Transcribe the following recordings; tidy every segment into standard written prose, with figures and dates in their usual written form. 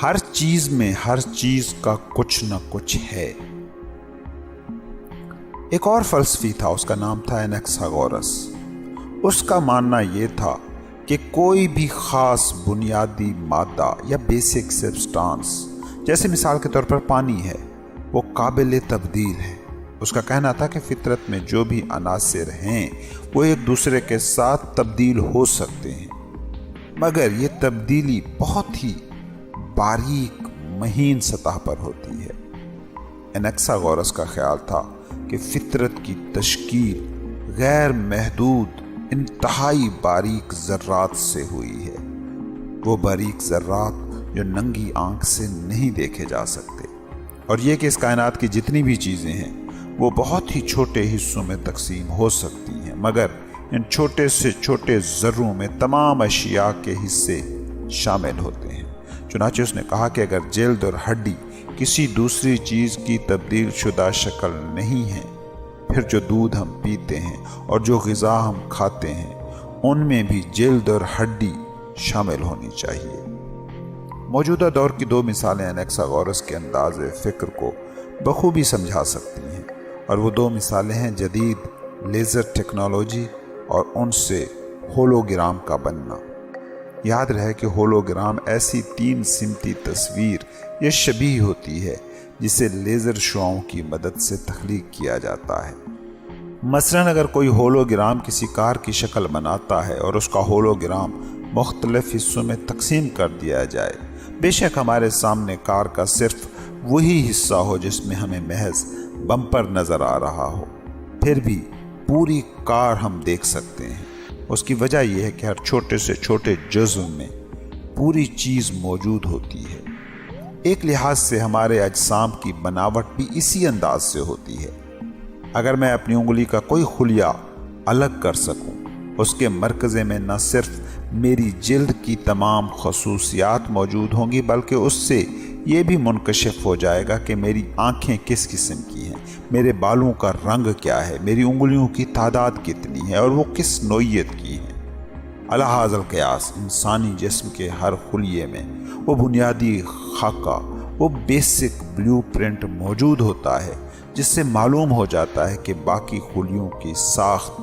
ہر چیز میں ہر چیز کا کچھ نہ کچھ ہے۔ ایک اور فلسفی تھا، اس کا نام تھا انیکساگورس۔ اس کا ماننا یہ تھا کہ کوئی بھی خاص بنیادی مادہ یا بیسک سبسٹانس، جیسے مثال کے طور پر پانی ہے، وہ قابل تبدیل ہے۔ اس کا کہنا تھا کہ فطرت میں جو بھی عناصر ہیں وہ ایک دوسرے کے ساتھ تبدیل ہو سکتے ہیں، مگر یہ تبدیلی بہت ہی باریک مہین سطح پر ہوتی ہے۔ انیکساگورس کا خیال تھا کہ فطرت کی تشکیل غیر محدود انتہائی باریک ذرات سے ہوئی ہے، وہ باریک ذرات جو ننگی آنکھ سے نہیں دیکھے جا سکتے، اور یہ کہ اس کائنات کی جتنی بھی چیزیں ہیں وہ بہت ہی چھوٹے حصوں میں تقسیم ہو سکتی ہیں، مگر ان چھوٹے سے چھوٹے ذروں میں تمام اشیاء کے حصے شامل ہوتے ہیں۔ چنانچہ اس نے کہا کہ اگر جلد اور ہڈی کسی دوسری چیز کی تبدیل شدہ شکل نہیں ہے، پھر جو دودھ ہم پیتے ہیں اور جو غذا ہم کھاتے ہیں ان میں بھی جلد اور ہڈی شامل ہونی چاہیے۔ موجودہ دور کی دو مثالیں انیکساگورس کے انداز فکر کو بخوبی سمجھا سکتی ہیں، اور وہ دو مثالیں ہیں جدید لیزر ٹیکنالوجی اور ان سے ہولوگرام کا بننا۔ یاد رہے کہ ہولوگرام ایسی 3 سمتی تصویر یا شبیہ ہوتی ہے جسے لیزر شعاؤں کی مدد سے تخلیق کیا جاتا ہے۔ مثلاً اگر کوئی ہولوگرام کسی کار کی شکل بناتا ہے اور اس کا ہولوگرام مختلف حصوں میں تقسیم کر دیا جائے، بے شک ہمارے سامنے کار کا صرف وہی حصہ ہو جس میں ہمیں محض بمپر نظر آ رہا ہو، پھر بھی پوری کار ہم دیکھ سکتے ہیں۔ اس کی وجہ یہ ہے کہ ہر چھوٹے سے چھوٹے جزو میں پوری چیز موجود ہوتی ہے۔ ایک لحاظ سے ہمارے اجسام کی بناوٹ بھی اسی انداز سے ہوتی ہے۔ اگر میں اپنی انگلی کا کوئی خلیہ الگ کر سکوں، اس کے مرکزے میں نہ صرف میری جلد کی تمام خصوصیات موجود ہوں گی، بلکہ اس سے یہ بھی منکشف ہو جائے گا کہ میری آنکھیں کس قسم کی ہیں، میرے بالوں کا رنگ کیا ہے، میری انگلیوں کی تعداد کتنی ہے اور وہ کس نوعیت کی ہیں۔ علی ھذا القیاس انسانی جسم کے ہر خلیے میں وہ بنیادی خاکہ، وہ بیسک بلیو پرنٹ موجود ہوتا ہے جس سے معلوم ہو جاتا ہے کہ باقی خلیوں کی ساخت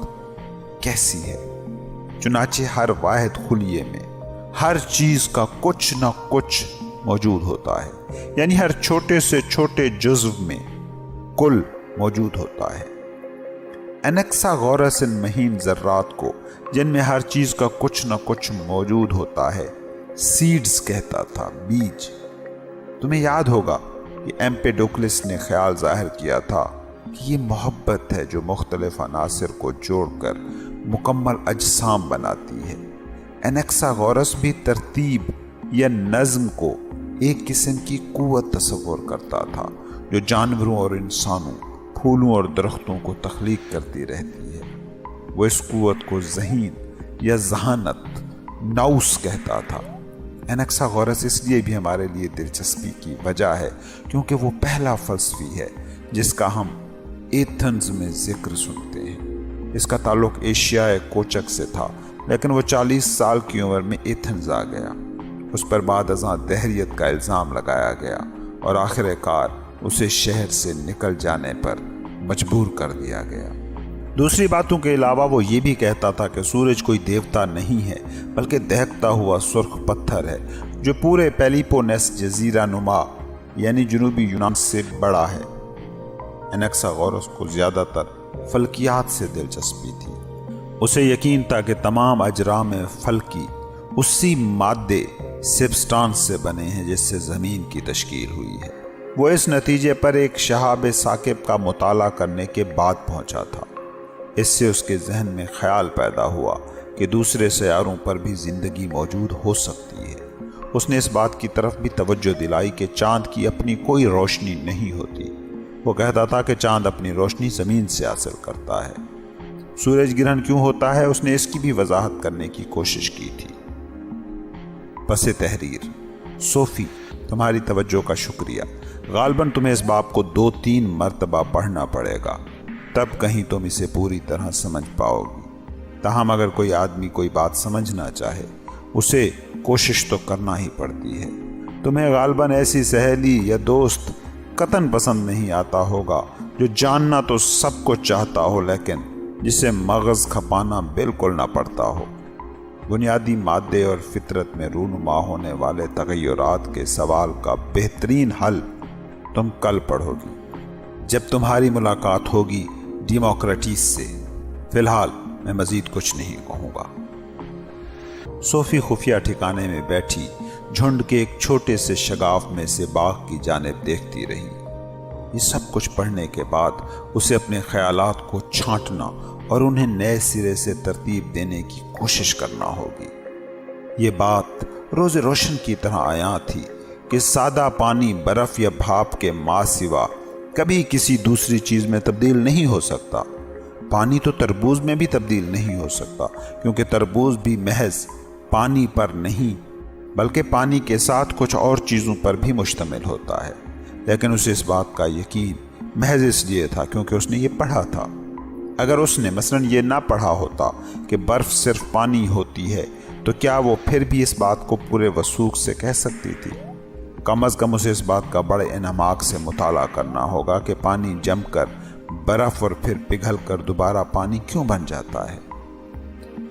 کیسی ہے۔ چنانچہ ہر واحد خلیے میں ہر چیز کا کچھ نہ کچھ موجود ہوتا ہے، یعنی ہر چھوٹے سے چھوٹے جزو میں کل موجود ہوتا ہے۔ انیکساگورس ان مہین ذرات کو، جن میں ہر چیز کا کچھ نہ کچھ موجود ہوتا ہے، سیڈز کہتا تھا، بیج۔ تمہیں یاد ہوگا کہ ایمپیڈوکلس نے خیال ظاہر کیا تھا کہ یہ محبت ہے جو مختلف عناصر کو جوڑ کر مکمل اجسام بناتی ہے۔ انیکساگورس بھی ترتیب یا نظم کو ایک قسم کی قوت تصور کرتا تھا جو جانوروں اور انسانوں، پھولوں اور درختوں کو تخلیق کرتی رہتی ہے۔ وہ اس قوت کو ذہین یا ذہانت، ناؤس کہتا تھا۔ انیکساگورس اس لیے بھی ہمارے لیے دلچسپی کی وجہ ہے کیونکہ وہ پہلا فلسفی ہے جس کا ہم ایتھنز میں ذکر سنتے ہیں۔ اس کا تعلق ایشیا کوچک سے تھا، لیکن وہ 40 سال کی عمر میں ایتھنز آ گیا۔ اس پر بعد ازاں دہریت کا الزام لگایا گیا اور آخر کار اسے شہر سے نکل جانے پر مجبور کر دیا گیا۔ دوسری باتوں کے علاوہ وہ یہ بھی کہتا تھا کہ سورج کوئی دیوتا نہیں ہے، بلکہ دہکتا ہوا سرخ پتھر ہے جو پورے پیلیپونیس جزیرہ نما یعنی جنوبی یونان سے بڑا ہے۔ انیکساگورس کو زیادہ تر فلکیات سے دلچسپی تھی۔ اسے یقین تھا کہ تمام اجرام فلکی اسی مادے سبسٹانس سے بنے ہیں جس سے زمین کی تشکیل ہوئی ہے۔ وہ اس نتیجے پر ایک شہاب ثاقب کا مطالعہ کرنے کے بعد پہنچا تھا۔ اس سے اس کے ذہن میں خیال پیدا ہوا کہ دوسرے سیاروں پر بھی زندگی موجود ہو سکتی ہے۔ اس نے اس بات کی طرف بھی توجہ دلائی کہ چاند کی اپنی کوئی روشنی نہیں ہوتی۔ وہ کہتا تھا کہ چاند اپنی روشنی زمین سے حاصل کرتا ہے۔ سورج گرہن کیوں ہوتا ہے، اس نے اس کی بھی وضاحت کرنے کی کوشش کی تھی۔ پس تحریر صوفی، تمہاری توجہ کا شکریہ۔ غالباً تمہیں اس باب کو 2-3 مرتبہ پڑھنا پڑے گا، تب کہیں تم اسے پوری طرح سمجھ پاؤ گی۔ تاہم اگر کوئی آدمی کوئی بات سمجھنا چاہے، اسے کوشش تو کرنا ہی پڑتی ہے۔ تمہیں غالباً ایسی سہیلی یا دوست قطعاً پسند نہیں آتا ہوگا جو جاننا تو سب کچھ چاہتا ہو لیکن جسے مغز کھپانا بالکل نہ پڑتا ہو۔ بنیادی مادے اور فطرت میں رونما ہونے والے تغیرات کے سوال کا بہترین حل تم کل پڑھو گی جب تمہاری ملاقات ہوگی ڈیموکریٹس سے۔ فی الحال میں مزید کچھ نہیں کہوں گا۔ صوفی خفیہ ٹھکانے میں بیٹھی جھنڈ کے ایک چھوٹے سے شگاف میں سے باغ کی جانب دیکھتی رہی۔ یہ سب کچھ پڑھنے کے بعد اسے اپنے خیالات کو چھانٹنا اور انہیں نئے سرے سے ترتیب دینے کی کوشش کرنا ہوگی۔ یہ بات روز روشن کی طرح عیاں تھی کہ سادہ پانی برف یا بھاپ کے ماں سوا کبھی کسی دوسری چیز میں تبدیل نہیں ہو سکتا۔ پانی تو تربوز میں بھی تبدیل نہیں ہو سکتا کیونکہ تربوز بھی محض پانی پر نہیں بلکہ پانی کے ساتھ کچھ اور چیزوں پر بھی مشتمل ہوتا ہے، لیکن اسے اس بات کا یقین محض اس لیے تھا کیونکہ اس نے یہ پڑھا تھا۔ اگر اس نے مثلاً یہ نہ پڑھا ہوتا کہ برف صرف پانی ہوتی ہے تو کیا وہ پھر بھی اس بات کو پورے وثوق سے کہہ سکتی تھی؟ کم از کم اسے اس بات کا بڑے انعماق سے مطالعہ کرنا ہوگا کہ پانی جم کر برف اور پھر پگھل کر دوبارہ پانی کیوں بن جاتا ہے۔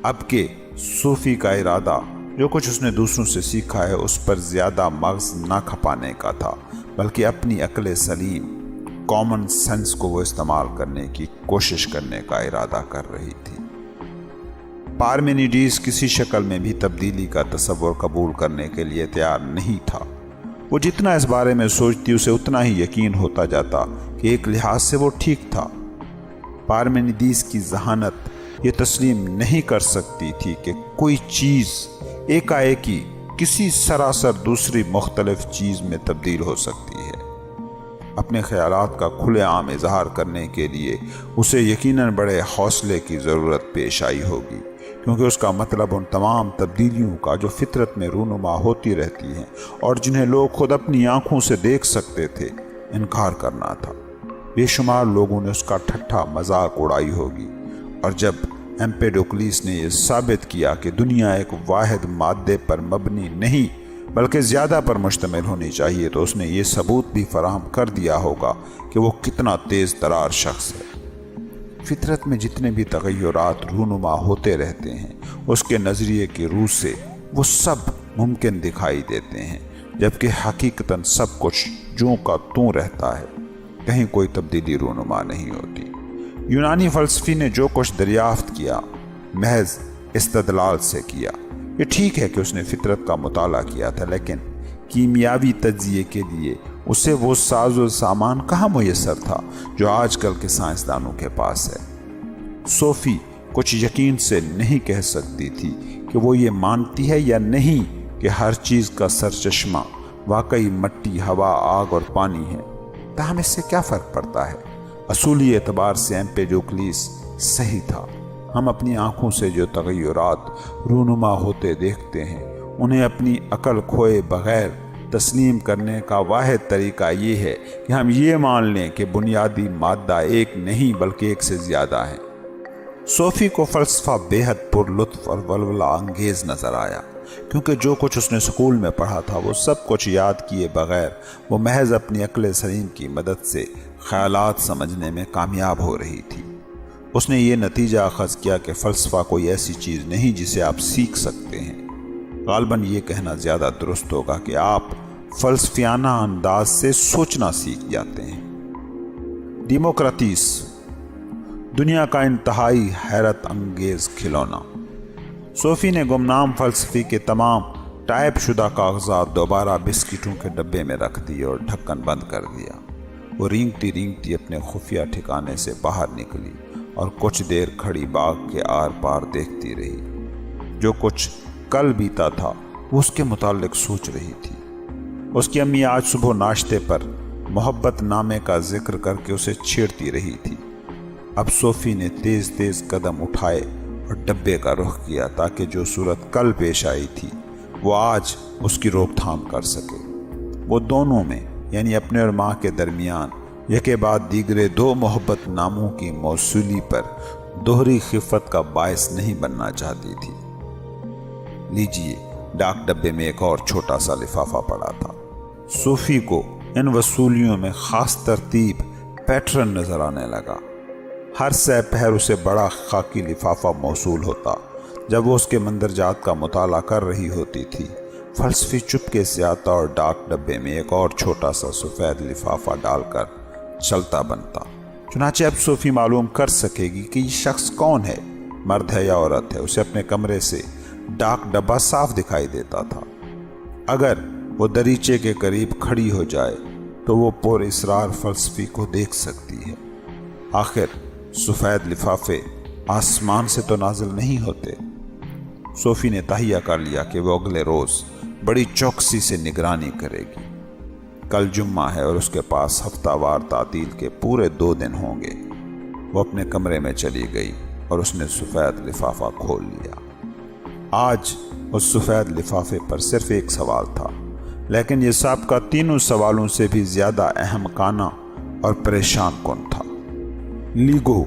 اب کہ صوفی کا ارادہ جو کچھ اس نے دوسروں سے سیکھا ہے اس پر زیادہ مغز نہ کھپانے کا تھا بلکہ اپنی عقل سلیم کامن سینس کو وہ استعمال کرنے کی کوشش کرنے کا ارادہ کر رہی تھی۔ پارمینیڈیز کسی شکل میں بھی تبدیلی کا تصور قبول کرنے کے لیے تیار نہیں تھا۔ وہ جتنا اس بارے میں سوچتی اسے اتنا ہی یقین ہوتا جاتا کہ ایک لحاظ سے وہ ٹھیک تھا۔ پارمینیڈیز کی ذہانت یہ تسلیم نہیں کر سکتی تھی کہ کوئی چیز ایکا-ایکی کسی سراسر دوسری مختلف چیز میں تبدیل ہو سکتی ہے۔ اپنے خیالات کا کھلے عام اظہار کرنے کے لیے اسے یقیناً بڑے حوصلے کی ضرورت پیش آئی ہوگی کیونکہ اس کا مطلب ان تمام تبدیلیوں کا جو فطرت میں رونما ہوتی رہتی ہیں اور جنہیں لوگ خود اپنی آنکھوں سے دیکھ سکتے تھے انکار کرنا تھا۔ بے شمار لوگوں نے اس کا ٹھٹھا مذاق اڑائی ہوگی، اور جب ایمپیڈوکلیس نے یہ ثابت کیا کہ دنیا ایک واحد مادے پر مبنی نہیں بلکہ زیادہ پر مشتمل ہونی چاہیے تو اس نے یہ ثبوت بھی فراہم کر دیا ہوگا کہ وہ کتنا تیز ترار شخص ہے۔ فطرت میں جتنے بھی تغیرات رونما ہوتے رہتے ہیں اس کے نظریے کی روح سے وہ سب ممکن دکھائی دیتے ہیں، جبکہ حقیقتاً سب کچھ جوں کا توں رہتا ہے، کہیں کوئی تبدیلی رونما نہیں ہوتی۔ یونانی فلسفی نے جو کچھ دریافت کیا محض استدلال سے کیا۔ یہ ٹھیک ہے کہ اس نے فطرت کا مطالعہ کیا تھا، لیکن کیمیاوی تجزیے کے لیے اسے وہ ساز و سامان کہاں میسر تھا جو آج کل کے سائنسدانوں کے پاس ہے۔ صوفی کچھ یقین سے نہیں کہہ سکتی تھی کہ وہ یہ مانتی ہے یا نہیں کہ ہر چیز کا سرچشمہ واقعی مٹی، ہوا، آگ اور پانی ہے۔ تاہم اس سے کیا فرق پڑتا ہے؟ اصولی اعتبار سے ایمپیڈوکلیس صحیح تھا۔ ہم اپنی آنکھوں سے جو تغیرات رونما ہوتے دیکھتے ہیں انہیں اپنی عقل کھوئے بغیر تسلیم کرنے کا واحد طریقہ یہ ہے کہ ہم یہ مان لیں کہ بنیادی مادہ ایک نہیں بلکہ ایک سے زیادہ ہے۔ صوفی کو فلسفہ بے حد پر لطف اور ولولہ انگیز نظر آیا کیونکہ جو کچھ اس نے سکول میں پڑھا تھا وہ سب کچھ یاد کیے بغیر وہ محض اپنی عقل سلیم کی مدد سے خیالات سمجھنے میں کامیاب ہو رہی تھی۔ اس نے یہ نتیجہ اخذ کیا کہ فلسفہ کوئی ایسی چیز نہیں جسے آپ سیکھ سکتے ہیں۔ غالباً یہ کہنا زیادہ درست ہوگا کہ آپ فلسفیانہ انداز سے سوچنا سیکھ جاتے ہیں۔ ڈیموکریٹس، دنیا کا انتہائی حیرت انگیز کھلونا۔ صوفی نے گمنام فلسفی کے تمام ٹائپ شدہ کاغذات دوبارہ بسکٹوں کے ڈبے میں رکھ دیے اور ڈھکن بند کر دیا۔ وہ رینگتی رینگتی اپنے خفیہ ٹھکانے سے باہر نکلی اور کچھ دیر کھڑی باغ کے آر پار دیکھتی رہی۔ جو کچھ کل بیتا تھا وہ اس کے متعلق سوچ رہی تھی۔ اس کی امی آج صبح ناشتے پر محبت نامے کا ذکر کر کے اسے چھیڑتی رہی تھی۔ اب صوفی نے تیز تیز قدم اٹھائے اور ڈبے کا رخ کیا تاکہ جو صورت کل پیش آئی تھی وہ آج اس کی روک تھام کر سکے۔ وہ دونوں میں یعنی اپنے اور ماں کے درمیان یکے بعد دیگرے دو محبت ناموں کی موصولی پر دوہری خفت کا باعث نہیں بننا چاہتی تھی۔ لیجئے، ڈاک ڈبے میں ایک اور چھوٹا سا لفافہ پڑا تھا۔ صوفی کو ان وصولیوں میں خاص ترتیب پیٹرن نظر آنے لگا۔ ہر سہ پہر اسے بڑا خاکی لفافہ موصول ہوتا۔ جب وہ اس کے مندرجات کا مطالعہ کر رہی ہوتی تھی، فلسفی چپکے سے آتا اور ڈاک ڈبے میں ایک اور چھوٹا سا سفید لفافہ ڈال کر چلتا بنتا۔ چنانچہ اب صوفی معلوم کر سکے گی کہ یہ شخص کون ہے، مرد ہے یا عورت ہے۔ اسے اپنے کمرے سے ڈاک ڈبہ صاف دکھائی دیتا تھا۔ اگر وہ دریچے کے قریب کھڑی ہو جائے تو وہ پر اسرار فلسفی کو دیکھ سکتی ہے۔ آخر سفید لفافے آسمان سے تو نازل نہیں ہوتے۔ صوفی نے تہیہ کر لیا کہ وہ اگلے روز بڑی چوکسی سے نگرانی کرے گی۔ کل جمعہ ہے اور اس کے پاس ہفتہ وار تعطیل کے پورے 2 دن ہوں گے۔ وہ اپنے کمرے میں چلی گئی اور اس نے سفید لفافہ کھول لیا۔ آج اس سفید لفافے پر صرف ایک سوال تھا، لیکن یہ سابقہ تینوں سوالوں سے بھی زیادہ اہم کانا اور پریشان کن تھا۔ لیگو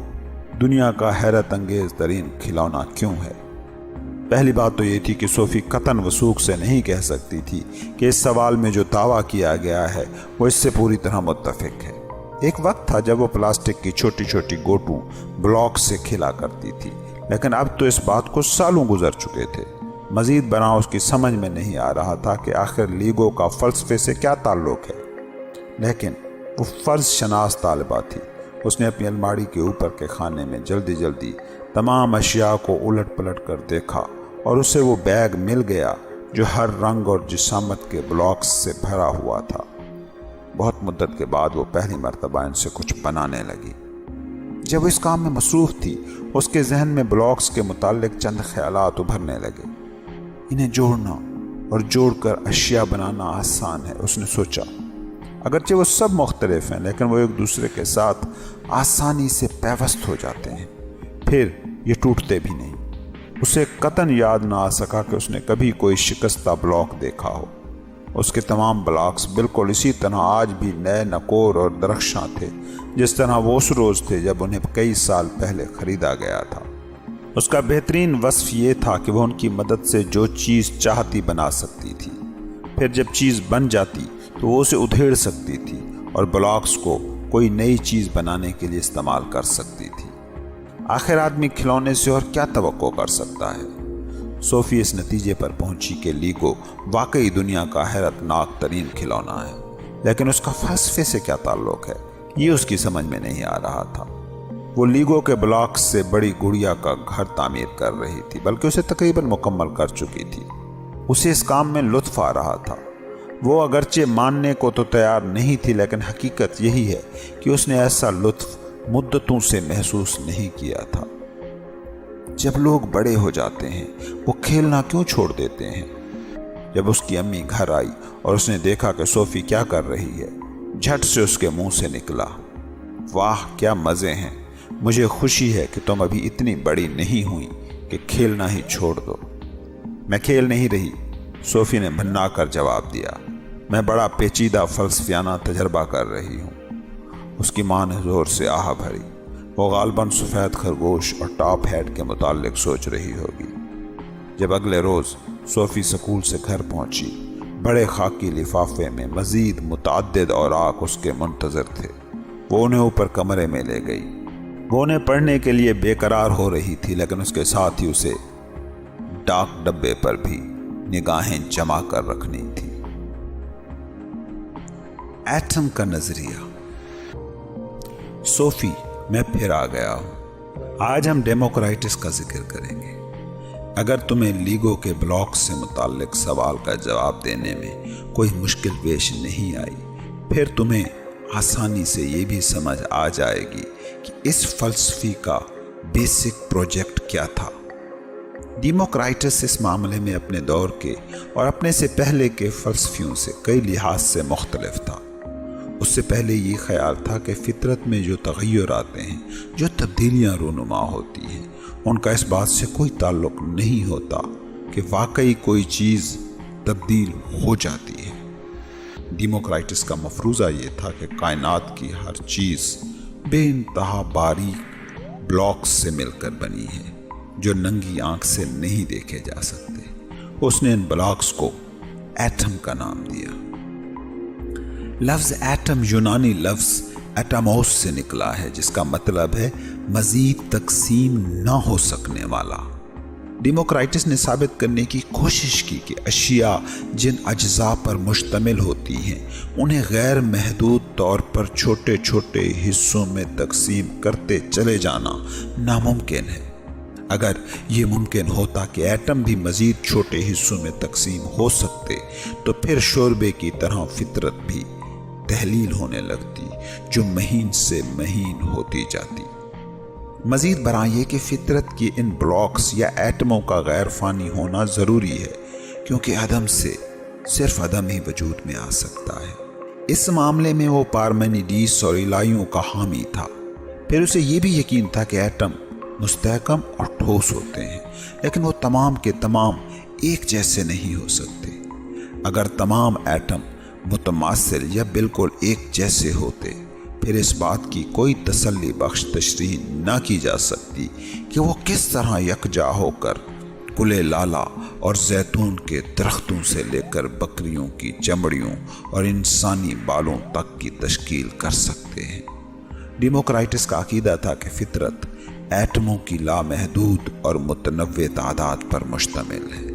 دنیا کا حیرت انگیز ترین کھلونا کیوں ہے؟ پہلی بات تو یہ تھی کہ صوفی قطعاً وثوق سے نہیں کہہ سکتی تھی کہ اس سوال میں جو دعویٰ کیا گیا ہے وہ اس سے پوری طرح متفق ہے۔ ایک وقت تھا جب وہ پلاسٹک کی چھوٹی چھوٹی گوٹوں بلاک سے کھلا کرتی تھی، لیکن اب تو اس بات کو سالوں گزر چکے تھے۔ مزید برآں اس کی سمجھ میں نہیں آ رہا تھا کہ آخر لیگو کا فلسفے سے کیا تعلق ہے، لیکن وہ فرض شناس طالبہ تھی۔ اس نے اپنی الماری کے اوپر کے خانے میں جلدی جلدی تمام اشیاء کو الٹ پلٹ کر دیکھا اور اسے وہ بیگ مل گیا جو ہر رنگ اور جسامت کے بلاکس سے بھرا ہوا تھا۔ بہت مدت کے بعد وہ پہلی مرتبہ ان سے کچھ بنانے لگی۔ جب وہ اس کام میں مصروف تھی، اس کے ذہن میں بلاکس کے متعلق چند خیالات ابھرنے لگے۔ انہیں جوڑنا اور جوڑ کر اشیاء بنانا آسان ہے، اس نے سوچا۔ اگرچہ وہ سب مختلف ہیں، لیکن وہ ایک دوسرے کے ساتھ آسانی سے پیوست ہو جاتے ہیں، پھر یہ ٹوٹتے بھی نہیں۔ اسے قطعاً یاد نہ آ سکا کہ اس نے کبھی کوئی شکستہ بلاک دیکھا ہو۔ اس کے تمام بلاکس بالکل اسی طرح آج بھی نئے نکور اور درخشاں تھے، جس طرح وہ اس روز تھے جب انہیں کئی سال پہلے خریدا گیا تھا۔ اس کا بہترین وصف یہ تھا کہ وہ ان کی مدد سے جو چیز چاہتی بنا سکتی تھی، پھر جب چیز بن جاتی تو وہ اسے ادھیڑ سکتی تھی اور بلاکس کو کوئی نئی چیز بنانے کے لیے استعمال کر سکتی تھی۔ آخر آدمی کھلونے سے اور کیا توقع کر سکتا ہے؟ صوفی اس نتیجے پر پہنچی کہ لیگو واقعی دنیا کا حیرت ناک ترین کھلونا ہے، لیکن اس کا فلسفے سے کیا تعلق ہے، یہ اس کی سمجھ میں نہیں آ رہا تھا۔ وہ لیگو کے بلاکس سے بڑی گڑیا کا گھر تعمیر کر رہی تھی، بلکہ اسے تقریباً مکمل کر چکی تھی۔ اسے اس کام میں لطف آ رہا تھا۔ وہ اگرچہ ماننے کو تو تیار نہیں تھی، لیکن حقیقت یہی ہے کہ اس نے ایسا لطف مدتوں سے محسوس نہیں کیا تھا۔ جب لوگ بڑے ہو جاتے ہیں وہ کھیلنا کیوں چھوڑ دیتے ہیں؟ جب اس کی امی گھر آئی اور اس نے دیکھا کہ صوفی کیا کر رہی ہے، جھٹ سے اس کے منہ سے نکلا، واہ کیا مزے ہیں، مجھے خوشی ہے کہ تم ابھی اتنی بڑی نہیں ہوئی کہ کھیلنا ہی چھوڑ دو۔ میں کھیل نہیں رہی، صوفی نے بھنا کر جواب دیا، میں بڑا پیچیدہ فلسفیانہ تجربہ کر رہی ہوں۔ اس کی ماں نے زور سے آہ بھری۔ وہ غالباً سفید خرگوش اور ٹاپ ہیٹ کے متعلق سوچ رہی ہوگی۔ جب اگلے روز صوفی سکول سے گھر پہنچی، بڑے خاکی لفافے میں مزید متعدد اوراق اس کے منتظر تھے۔ وہ انہیں اوپر کمرے میں لے گئی۔ وہ انہیں پڑھنے کے لیے بے قرار ہو رہی تھی، لیکن اس کے ساتھ ہی اسے ڈاک ڈبے پر بھی نگاہیں جما کر رکھنی تھی۔ ایٹم کا نظریہ۔ صوفی، میں پھر آ گیا ہوں۔ آج ہم ڈیموکرائٹس کا ذکر کریں گے۔ اگر تمہیں لیگو کے بلاک سے متعلق سوال کا جواب دینے میں کوئی مشکل پیش نہیں آئی، پھر تمہیں آسانی سے یہ بھی سمجھ آ جائے گی کہ اس فلسفی کا بیسک پروجیکٹ کیا تھا۔ ڈیموکرائٹس اس معاملے میں اپنے دور کے اور اپنے سے پہلے کے فلسفیوں سے کئی لحاظ سے مختلف تھا۔ اس سے پہلے یہ خیال تھا کہ فطرت میں جو تغیر آتے ہیں، جو تبدیلیاں رونما ہوتی ہیں، ان کا اس بات سے کوئی تعلق نہیں ہوتا کہ واقعی کوئی چیز تبدیل ہو جاتی ہے۔ ڈیموکرائٹس کا مفروضہ یہ تھا کہ کائنات کی ہر چیز بے انتہا باریک بلاکس سے مل کر بنی ہے جو ننگی آنکھ سے نہیں دیکھے جا سکتے۔ اس نے ان بلاکس کو ایٹم کا نام دیا۔ لفظ ایٹم یونانی لفظ ایٹاموس سے نکلا ہے، جس کا مطلب ہے مزید تقسیم نہ ہو سکنے والا۔ ڈیموکرائٹس نے ثابت کرنے کی کوشش کی کہ اشیاء جن اجزاء پر مشتمل ہوتی ہیں انہیں غیر محدود طور پر چھوٹے چھوٹے حصوں میں تقسیم کرتے چلے جانا ناممکن ہے۔ اگر یہ ممکن ہوتا کہ ایٹم بھی مزید چھوٹے حصوں میں تقسیم ہو سکتے تو پھر شوربے کی طرح فطرت بھی تحلیل ہونے لگتی، جو مہین سے مہین ہوتی جاتی۔ مزید برآں یہ کہ فطرت کی ان بلاکس یا ایٹموں کا غیر فانی ہونا ضروری ہے، کیونکہ عدم سے صرف عدم ہی وجود میں آ سکتا ہے۔ اس معاملے میں وہ پارمینیڈیس اور الہیوں کا حامی تھا۔ پھر اسے یہ بھی یقین تھا کہ ایٹم مستحکم اور ٹھوس ہوتے ہیں، لیکن وہ تمام کے تمام ایک جیسے نہیں ہو سکتے۔ اگر تمام ایٹم متماثل یا بالکل ایک جیسے ہوتے پھر اس بات کی کوئی تسلی بخش تشریح نہ کی جا سکتی کہ وہ کس طرح یکجا ہو کر گلے لالا اور زیتون کے درختوں سے لے کر بکریوں کی چمڑیوں اور انسانی بالوں تک کی تشکیل کر سکتے ہیں۔ ڈیموکرائٹس کا عقیدہ تھا کہ فطرت ایٹموں کی لامحدود اور متنوع تعداد پر مشتمل ہے۔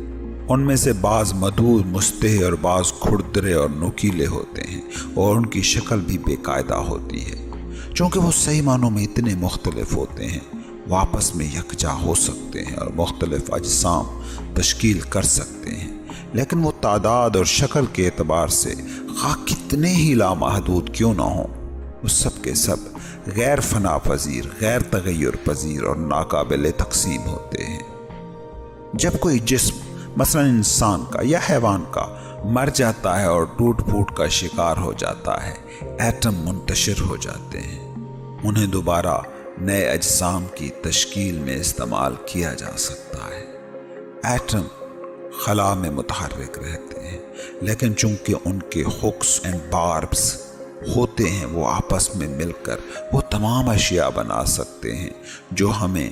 ان میں سے بعض مدود، مستحی اور بعض کھردرے اور نوکیلے ہوتے ہیں، اور ان کی شکل بھی بے قاعدہ ہوتی ہے۔ چونکہ وہ صحیح معنوں میں اتنے مختلف ہوتے ہیں، وہ آپس میں یکجا ہو سکتے ہیں اور مختلف اجسام تشکیل کر سکتے ہیں، لیکن وہ تعداد اور شکل کے اعتبار سے خواہ کتنے ہی لامحدود کیوں نہ ہوں، وہ سب کے سب غیر فنا پذیر، غیر تغیر پذیر اور ناقابل تقسیم ہوتے ہیں۔ جب کوئی جسم مثلا انسان کا یا حیوان کا مر جاتا ہے اور ٹوٹ پھوٹ کا شکار ہو جاتا ہے، ایٹم منتشر ہو جاتے ہیں۔ انہیں دوبارہ نئے اجسام کی تشکیل میں استعمال کیا جا سکتا ہے۔ ایٹم خلا میں متحرک رہتے ہیں، لیکن چونکہ ان کے ہکس اینڈ باربس ہوتے ہیں، وہ آپس میں مل کر وہ تمام اشیاء بنا سکتے ہیں جو ہمیں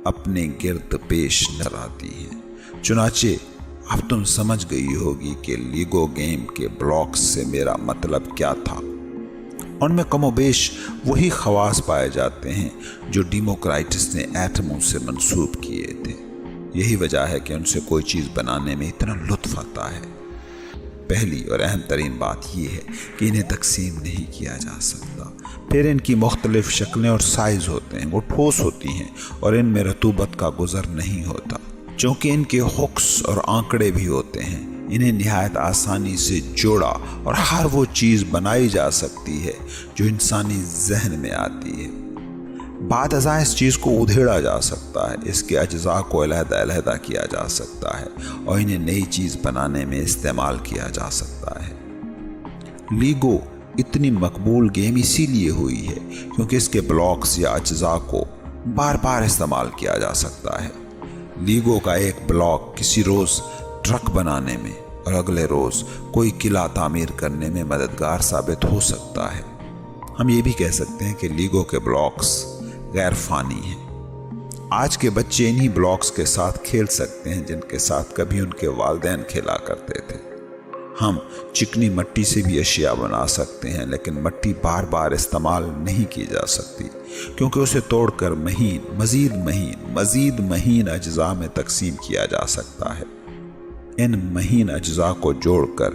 اپنے گرد پیش نظر آتی ہیں۔ چنانچہ اب تم سمجھ گئی ہوگی کہ لیگو گیم کے بلاکس سے میرا مطلب کیا تھا۔ ان میں کم و بیش وہی خواص پائے جاتے ہیں جو ڈیموکرائٹس نے ایٹموں سے منسوب کیے تھے۔ یہی وجہ ہے کہ ان سے کوئی چیز بنانے میں اتنا لطف آتا ہے۔ پہلی اور اہم ترین بات یہ ہے کہ انہیں تقسیم نہیں کیا جا سکتا۔ پھر ان کی مختلف شکلیں اور سائز ہوتے ہیں، وہ ٹھوس ہوتی ہیں اور ان میں رطوبت کا گزر نہیں ہوتا۔ چونکہ ان کے ہکس اور آنکڑے بھی ہوتے ہیں، انہیں نہایت آسانی سے جوڑا اور ہر وہ چیز بنائی جا سکتی ہے جو انسانی ذہن میں آتی ہے۔ بعد ازاں اس چیز کو ادھیڑا جا سکتا ہے، اس کے اجزاء کو علیحدہ علیحدہ کیا جا سکتا ہے اور انہیں نئی چیز بنانے میں استعمال کیا جا سکتا ہے۔ لیگو اتنی مقبول گیم اسی لیے ہوئی ہے کیونکہ اس کے بلاکس یا اجزاء کو بار بار استعمال کیا جا سکتا ہے۔ لیگو کا ایک بلاک کسی روز ٹرک بنانے میں اور اگلے روز کوئی قلعہ تعمیر کرنے میں مددگار ثابت ہو سکتا ہے۔ ہم یہ بھی کہہ سکتے ہیں کہ لیگو کے بلاکس غیر فانی ہیں۔ آج کے بچے انہی بلاکس کے ساتھ کھیل سکتے ہیں جن کے ساتھ کبھی ان کے والدین کھیلا کرتے تھے۔ ہم چکنی مٹی سے بھی اشیاء بنا سکتے ہیں، لیکن مٹی بار بار استعمال نہیں کی جا سکتی کیونکہ اسے توڑ کر مزید مہین اجزاء میں تقسیم کیا جا سکتا ہے۔ ان مہین اجزاء کو جوڑ کر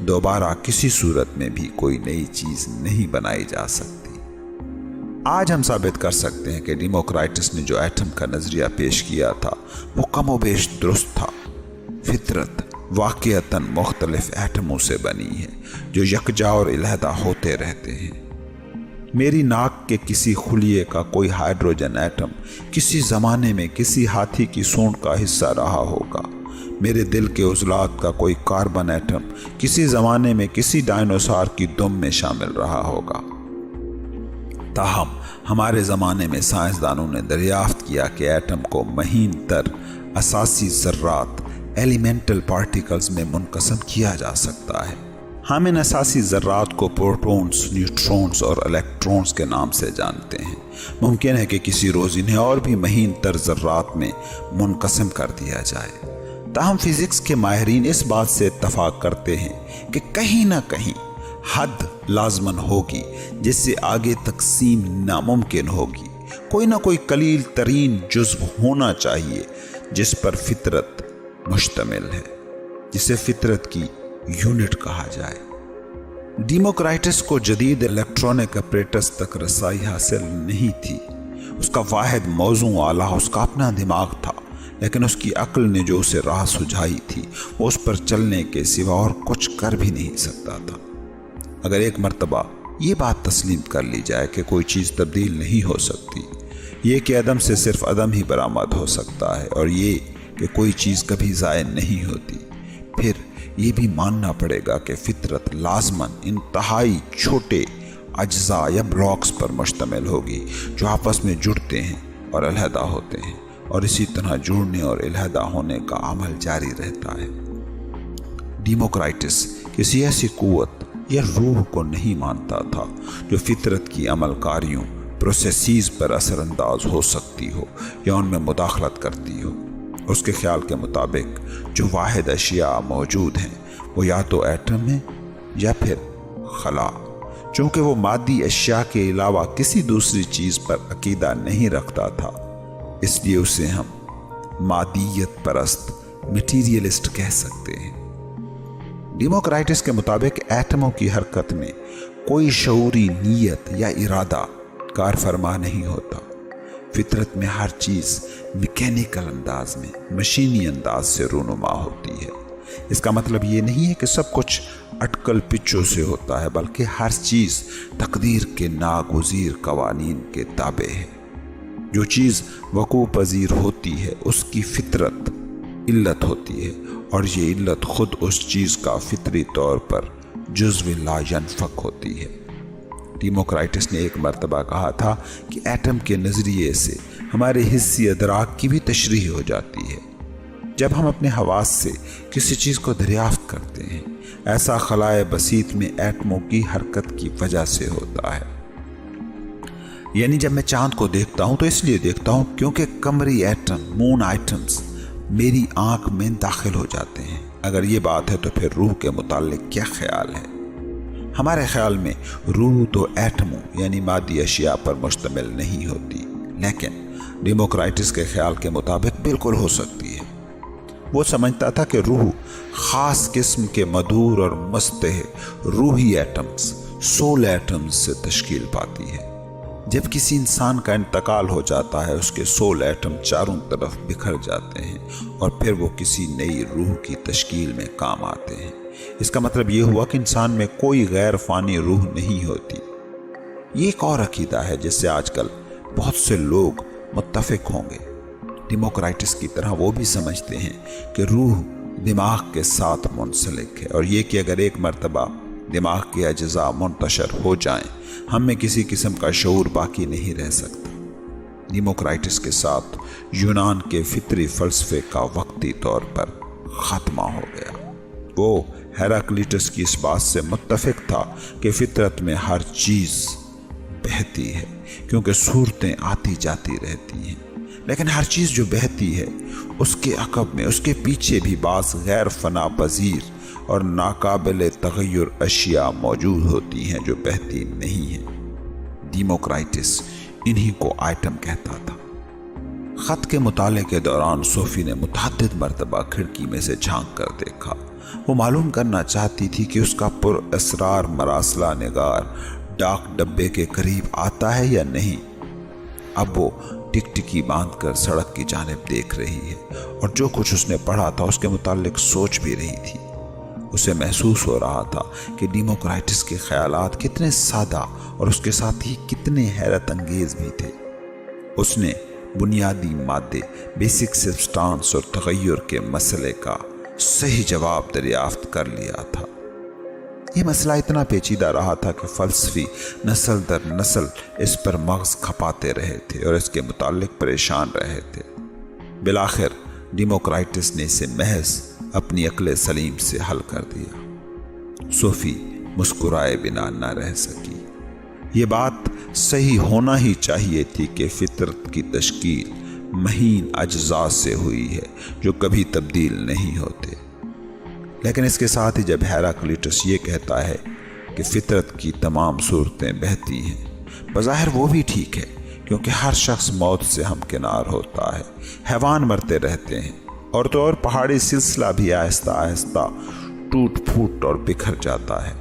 دوبارہ کسی صورت میں بھی کوئی نئی چیز نہیں بنائی جا سکتی۔ آج ہم ثابت کر سکتے ہیں کہ ڈیموکرائٹس نے جو ایٹم کا نظریہ پیش کیا تھا وہ کم و بیش درست تھا۔ فطرت واقعتاً مختلف ایٹموں سے بنی ہے جو یکجا اور علیحدہ ہوتے رہتے ہیں۔ میری ناک کے کسی خلیے کا کوئی ہائیڈروجن ایٹم کسی زمانے میں کسی ہاتھی کی سونڈ کا حصہ رہا ہوگا۔ میرے دل کے عضلات کا کوئی کاربن ایٹم کسی زمانے میں کسی ڈائنوسار کی دم میں شامل رہا ہوگا۔ تاہم ہمارے زمانے میں سائنسدانوں نے دریافت کیا کہ ایٹم کو مہین تر اساسی ذرات ایلیمنٹل پارٹیکلز میں منقسم کیا جا سکتا ہے۔ ہم ان اساسی ذرات کو پروٹونز، نیوٹرونز اور الیکٹرونز کے نام سے جانتے ہیں۔ ممکن ہے کہ کسی روز انہیں اور بھی مہین تر ذرات میں منقسم کر دیا جائے۔ تاہم فزکس کے ماہرین اس بات سے اتفاق کرتے ہیں کہ کہیں نہ کہیں حد لازمن ہوگی جس سے آگے تقسیم ناممکن ہوگی۔ کوئی نہ کوئی قلیل ترین جزو ہونا چاہیے جس پر فطرت مشتمل ہے، جسے فطرت کی یونٹ کہا جائے۔ ڈیموکرائٹس کو جدید الیکٹرانک اپریٹس تک رسائی حاصل نہیں تھی۔ اس کا واحد موضوع اعلیٰ اس کا اپنا دماغ تھا، لیکن اس کی عقل نے جو اسے راہ سجھائی تھی وہ اس پر چلنے کے سوا اور کچھ کر بھی نہیں سکتا تھا۔ اگر ایک مرتبہ یہ بات تسلیم کر لی جائے کہ کوئی چیز تبدیل نہیں ہو سکتی، یہ کہ عدم سے صرف عدم ہی برآمد ہو سکتا ہے، اور یہ کہ کوئی چیز کبھی ضائع نہیں ہوتی، پھر یہ بھی ماننا پڑے گا کہ فطرت لازماً انتہائی چھوٹے اجزاء یا بلاکس پر مشتمل ہوگی جو آپس میں جڑتے ہیں اور علیحدہ ہوتے ہیں، اور اسی طرح جڑنے اور علیحدہ ہونے کا عمل جاری رہتا ہے۔ ڈیموکرائٹس کسی ایسی قوت یا روح کو نہیں مانتا تھا جو فطرت کی عمل کاریوں پروسیسز پر اثر انداز ہو سکتی ہو یا ان میں مداخلت کرتی ہو۔ اس کے خیال کے مطابق جو واحد اشیاء موجود ہیں وہ یا تو ایٹم ہیں یا پھر خلا۔ چونکہ وہ مادی اشیاء کے علاوہ کسی دوسری چیز پر عقیدہ نہیں رکھتا تھا، اس لیے اسے ہم مادیت پرست مٹیریلسٹ کہہ سکتے ہیں۔ ڈیموکرائٹس کے مطابق ایٹموں کی حرکت میں کوئی شعوری نیت یا ارادہ کار فرما نہیں ہوتا۔ فطرت میں ہر چیز میکینیکل انداز میں، مشینی انداز سے رونما ہوتی ہے۔ اس کا مطلب یہ نہیں ہے کہ سب کچھ اٹکل پچوں سے ہوتا ہے، بلکہ ہر چیز تقدیر کے ناگزیر قوانین کے تابع ہے۔ جو چیز وقوع پذیر ہوتی ہے اس کی فطرت علت ہوتی ہے، اور یہ علت خود اس چیز کا فطری طور پر جزو لا ینفک ہوتی ہے۔ ڈیموکرائٹس نے ایک مرتبہ کہا تھا کہ ایٹم کے نظریے سے ہمارے حسی ادراک کی بھی تشریح ہو جاتی ہے۔ جب ہم اپنے حواس سے کسی چیز کو دریافت کرتے ہیں، ایسا خلائے بسیط میں ایٹموں کی حرکت کی وجہ سے ہوتا ہے۔ یعنی جب میں چاند کو دیکھتا ہوں تو اس لیے دیکھتا ہوں کیونکہ قمری ایٹم، مون آئٹمز میری آنکھ میں داخل ہو جاتے ہیں۔ اگر یہ بات ہے تو پھر روح کے متعلق کیا خیال ہے؟ ہمارے خیال میں روح تو ایٹموں یعنی مادی اشیاء پر مشتمل نہیں ہوتی، لیکن ڈیموکرائٹس کے خیال کے مطابق بالکل ہو سکتی ہے۔ وہ سمجھتا تھا کہ روح خاص قسم کے مدور اور مستحق روحی ایٹمز، سول ایٹمز سے تشکیل پاتی ہے۔ جب کسی انسان کا انتقال ہو جاتا ہے، اس کے سول ایٹم چاروں طرف بکھر جاتے ہیں اور پھر وہ کسی نئی روح کی تشکیل میں کام آتے ہیں۔ اس کا مطلب یہ ہوا کہ انسان میں کوئی غیر فانی روح نہیں ہوتی۔ یہ ایک اور عقیدہ ہے جس سے آج کل بہت سے لوگ متفق ہوں گے۔ ڈیموکرائٹس کی طرح وہ بھی سمجھتے ہیں کہ روح دماغ کے ساتھ منسلک ہے، اور یہ کہ اگر ایک مرتبہ دماغ کے اجزاء منتشر ہو جائیں، ہم میں کسی قسم کا شعور باقی نہیں رہ سکتا۔ ڈیموکرائٹس کے ساتھ یونان کے فطری فلسفے کا وقتی طور پر خاتمہ ہو گیا۔ وہ ہیراکلیٹس کی اس بات سے متفق تھا کہ فطرت میں ہر چیز بہتی ہے، کیونکہ صورتیں آتی جاتی رہتی ہیں، لیکن ہر چیز جو بہتی ہے اس کے عقب میں، اس کے پیچھے بھی بعض غیر فنا پذیر اور ناقابل تغیر اشیاء موجود ہوتی ہیں جو بہتی نہیں ہیں۔ ڈیموکرائٹس انہی کو آئٹم کہتا تھا۔ خط کے مطالعے کے دوران صوفی نے متعدد مرتبہ کھڑکی میں سے جھانک کر دیکھا۔ وہ معلوم کرنا چاہتی تھی کہ اس کا پر اسرار مراسلہ نگار ڈاک ڈبے کے قریب آتا ہے یا نہیں۔ اب وہ ٹکٹکی باندھ کر سڑک کی جانب دیکھ رہی ہے، اور جو کچھ اس نے پڑھا تھا اس کے متعلق سوچ بھی رہی تھی۔ اسے محسوس ہو رہا تھا کہ ڈیموکرائٹس کے خیالات کتنے سادہ اور اس کے ساتھ ہی کتنے حیرت انگیز بھی تھے۔ اس نے بنیادی مادے، بیسک سبسٹانس اور تغیر کے مسئلے کا صحیح جواب دریافت کر لیا تھا۔ یہ مسئلہ اتنا پیچیدہ رہا تھا کہ فلسفی نسل در نسل اس پر مغز کھپاتے رہے تھے اور اس کے متعلق پریشان رہے تھے۔ بالآخر ڈیموکرائٹس نے اسے محض اپنی عقل سلیم سے حل کر دیا۔ صوفی مسکرائے بنا نہ رہ سکی۔ یہ بات صحیح ہونا ہی چاہیے تھی کہ فطرت کی تشکیل مہین اجزاء سے ہوئی ہے جو کبھی تبدیل نہیں ہوتے، لیکن اس کے ساتھ ہی جب ہیراکلیٹس یہ کہتا ہے کہ فطرت کی تمام صورتیں بہتی ہیں، بظاہر وہ بھی ٹھیک ہے کیونکہ ہر شخص موت سے ہمکنار ہوتا ہے، حیوان مرتے رہتے ہیں اور تو اور پہاڑی سلسلہ بھی آہستہ آہستہ ٹوٹ پھوٹ اور بکھر جاتا ہے۔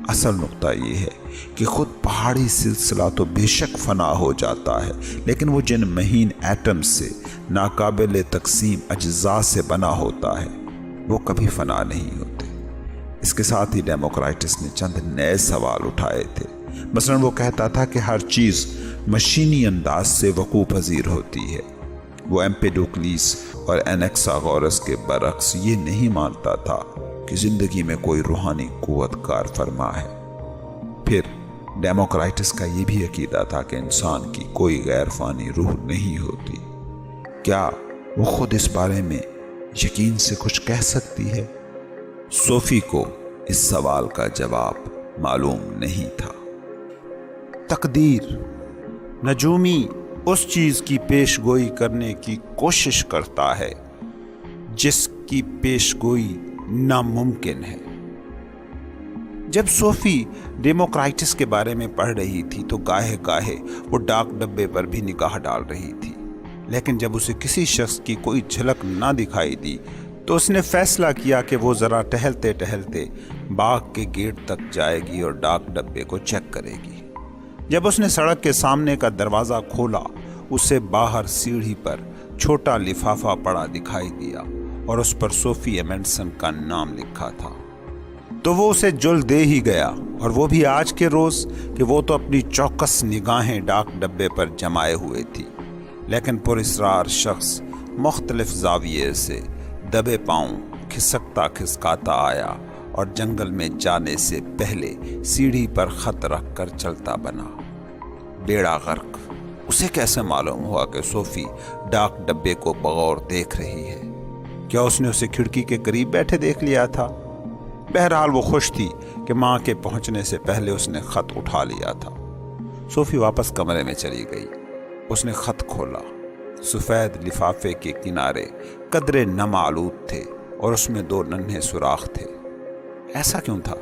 اصل نقطہ یہ ہے کہ خود پہاڑی سلسلہ تو بے شک فنا ہو جاتا ہے، لیکن وہ جن مہین ایٹم سے ناقابل تقسیم اجزاء سے بنا ہوتا ہے وہ کبھی فنا نہیں ہوتے۔ اس کے ساتھ ہی ڈیموکرائٹس نے چند نئے سوال اٹھائے تھے۔ مثلا وہ کہتا تھا کہ ہر چیز مشینی انداز سے وقوع پذیر ہوتی ہے۔ وہ ایمپیڈوکلیس اور اینکساغورس کے برعکس یہ نہیں مانتا تھا کہ زندگی میں کوئی روحانی قوت کار فرما ہے۔ پھر ڈیموکرائٹس کا یہ بھی عقیدہ تھا کہ انسان کی کوئی غیر فانی روح نہیں ہوتی۔ کیا وہ خود اس بارے میں یقین سے کچھ کہہ سکتی ہے؟ صوفی کو اس سوال کا جواب معلوم نہیں تھا۔ تقدیر، نجومی اس چیز کی پیش گوئی کرنے کی کوشش کرتا ہے جس کی پیش گوئی ناممکن ہے۔ جب صوفی ڈیموکرائٹس کے بارے میں پڑھ رہی تھی تو گاہے گاہے وہ ڈاک ڈبے پر بھی نگاہ ڈال رہی تھی، لیکن جب اسے کسی شخص کی کوئی جھلک نہ دکھائی دی تو اس نے فیصلہ کیا کہ وہ ذرا ٹہلتے ٹہلتے باغ کے گیٹ تک جائے گی اور ڈاک ڈبے کو چیک کرے گی۔ جب اس نے سڑک کے سامنے کا دروازہ کھولا، اسے باہر سیڑھی پر چھوٹا لفافہ پڑا دکھائی دیا اور اس پر صوفی ایمنڈسن کا نام لکھا تھا۔ تو وہ اسے جل دے ہی گیا، اور وہ بھی آج کے روز کہ وہ تو اپنی چوکس نگاہیں ڈاک ڈبے پر جمائے ہوئے تھی، لیکن پر اسرار شخص مختلف زاویے سے دبے پاؤں کھسکتا کھسکاتا آیا اور جنگل میں جانے سے پہلے سیڑھی پر خط رکھ کر چلتا بنا۔ بیڑا غرق۔ اسے کیسے معلوم ہوا کہ صوفی ڈاک ڈبے کو بغور دیکھ رہی ہے؟ کیا اس نے اسے کھڑکی کے قریب بیٹھے دیکھ لیا تھا؟ بہرحال وہ خوش تھی کہ ماں کے پہنچنے سے پہلے اس نے خط اٹھا لیا تھا۔ صوفی واپس کمرے میں چلی گئی۔ اس نے خط کھولا۔ سفید لفافے کے کنارے قدرے نم آلود تھے اور اس میں 2 ننھے سوراخ تھے۔ ایسا کیوں تھا؟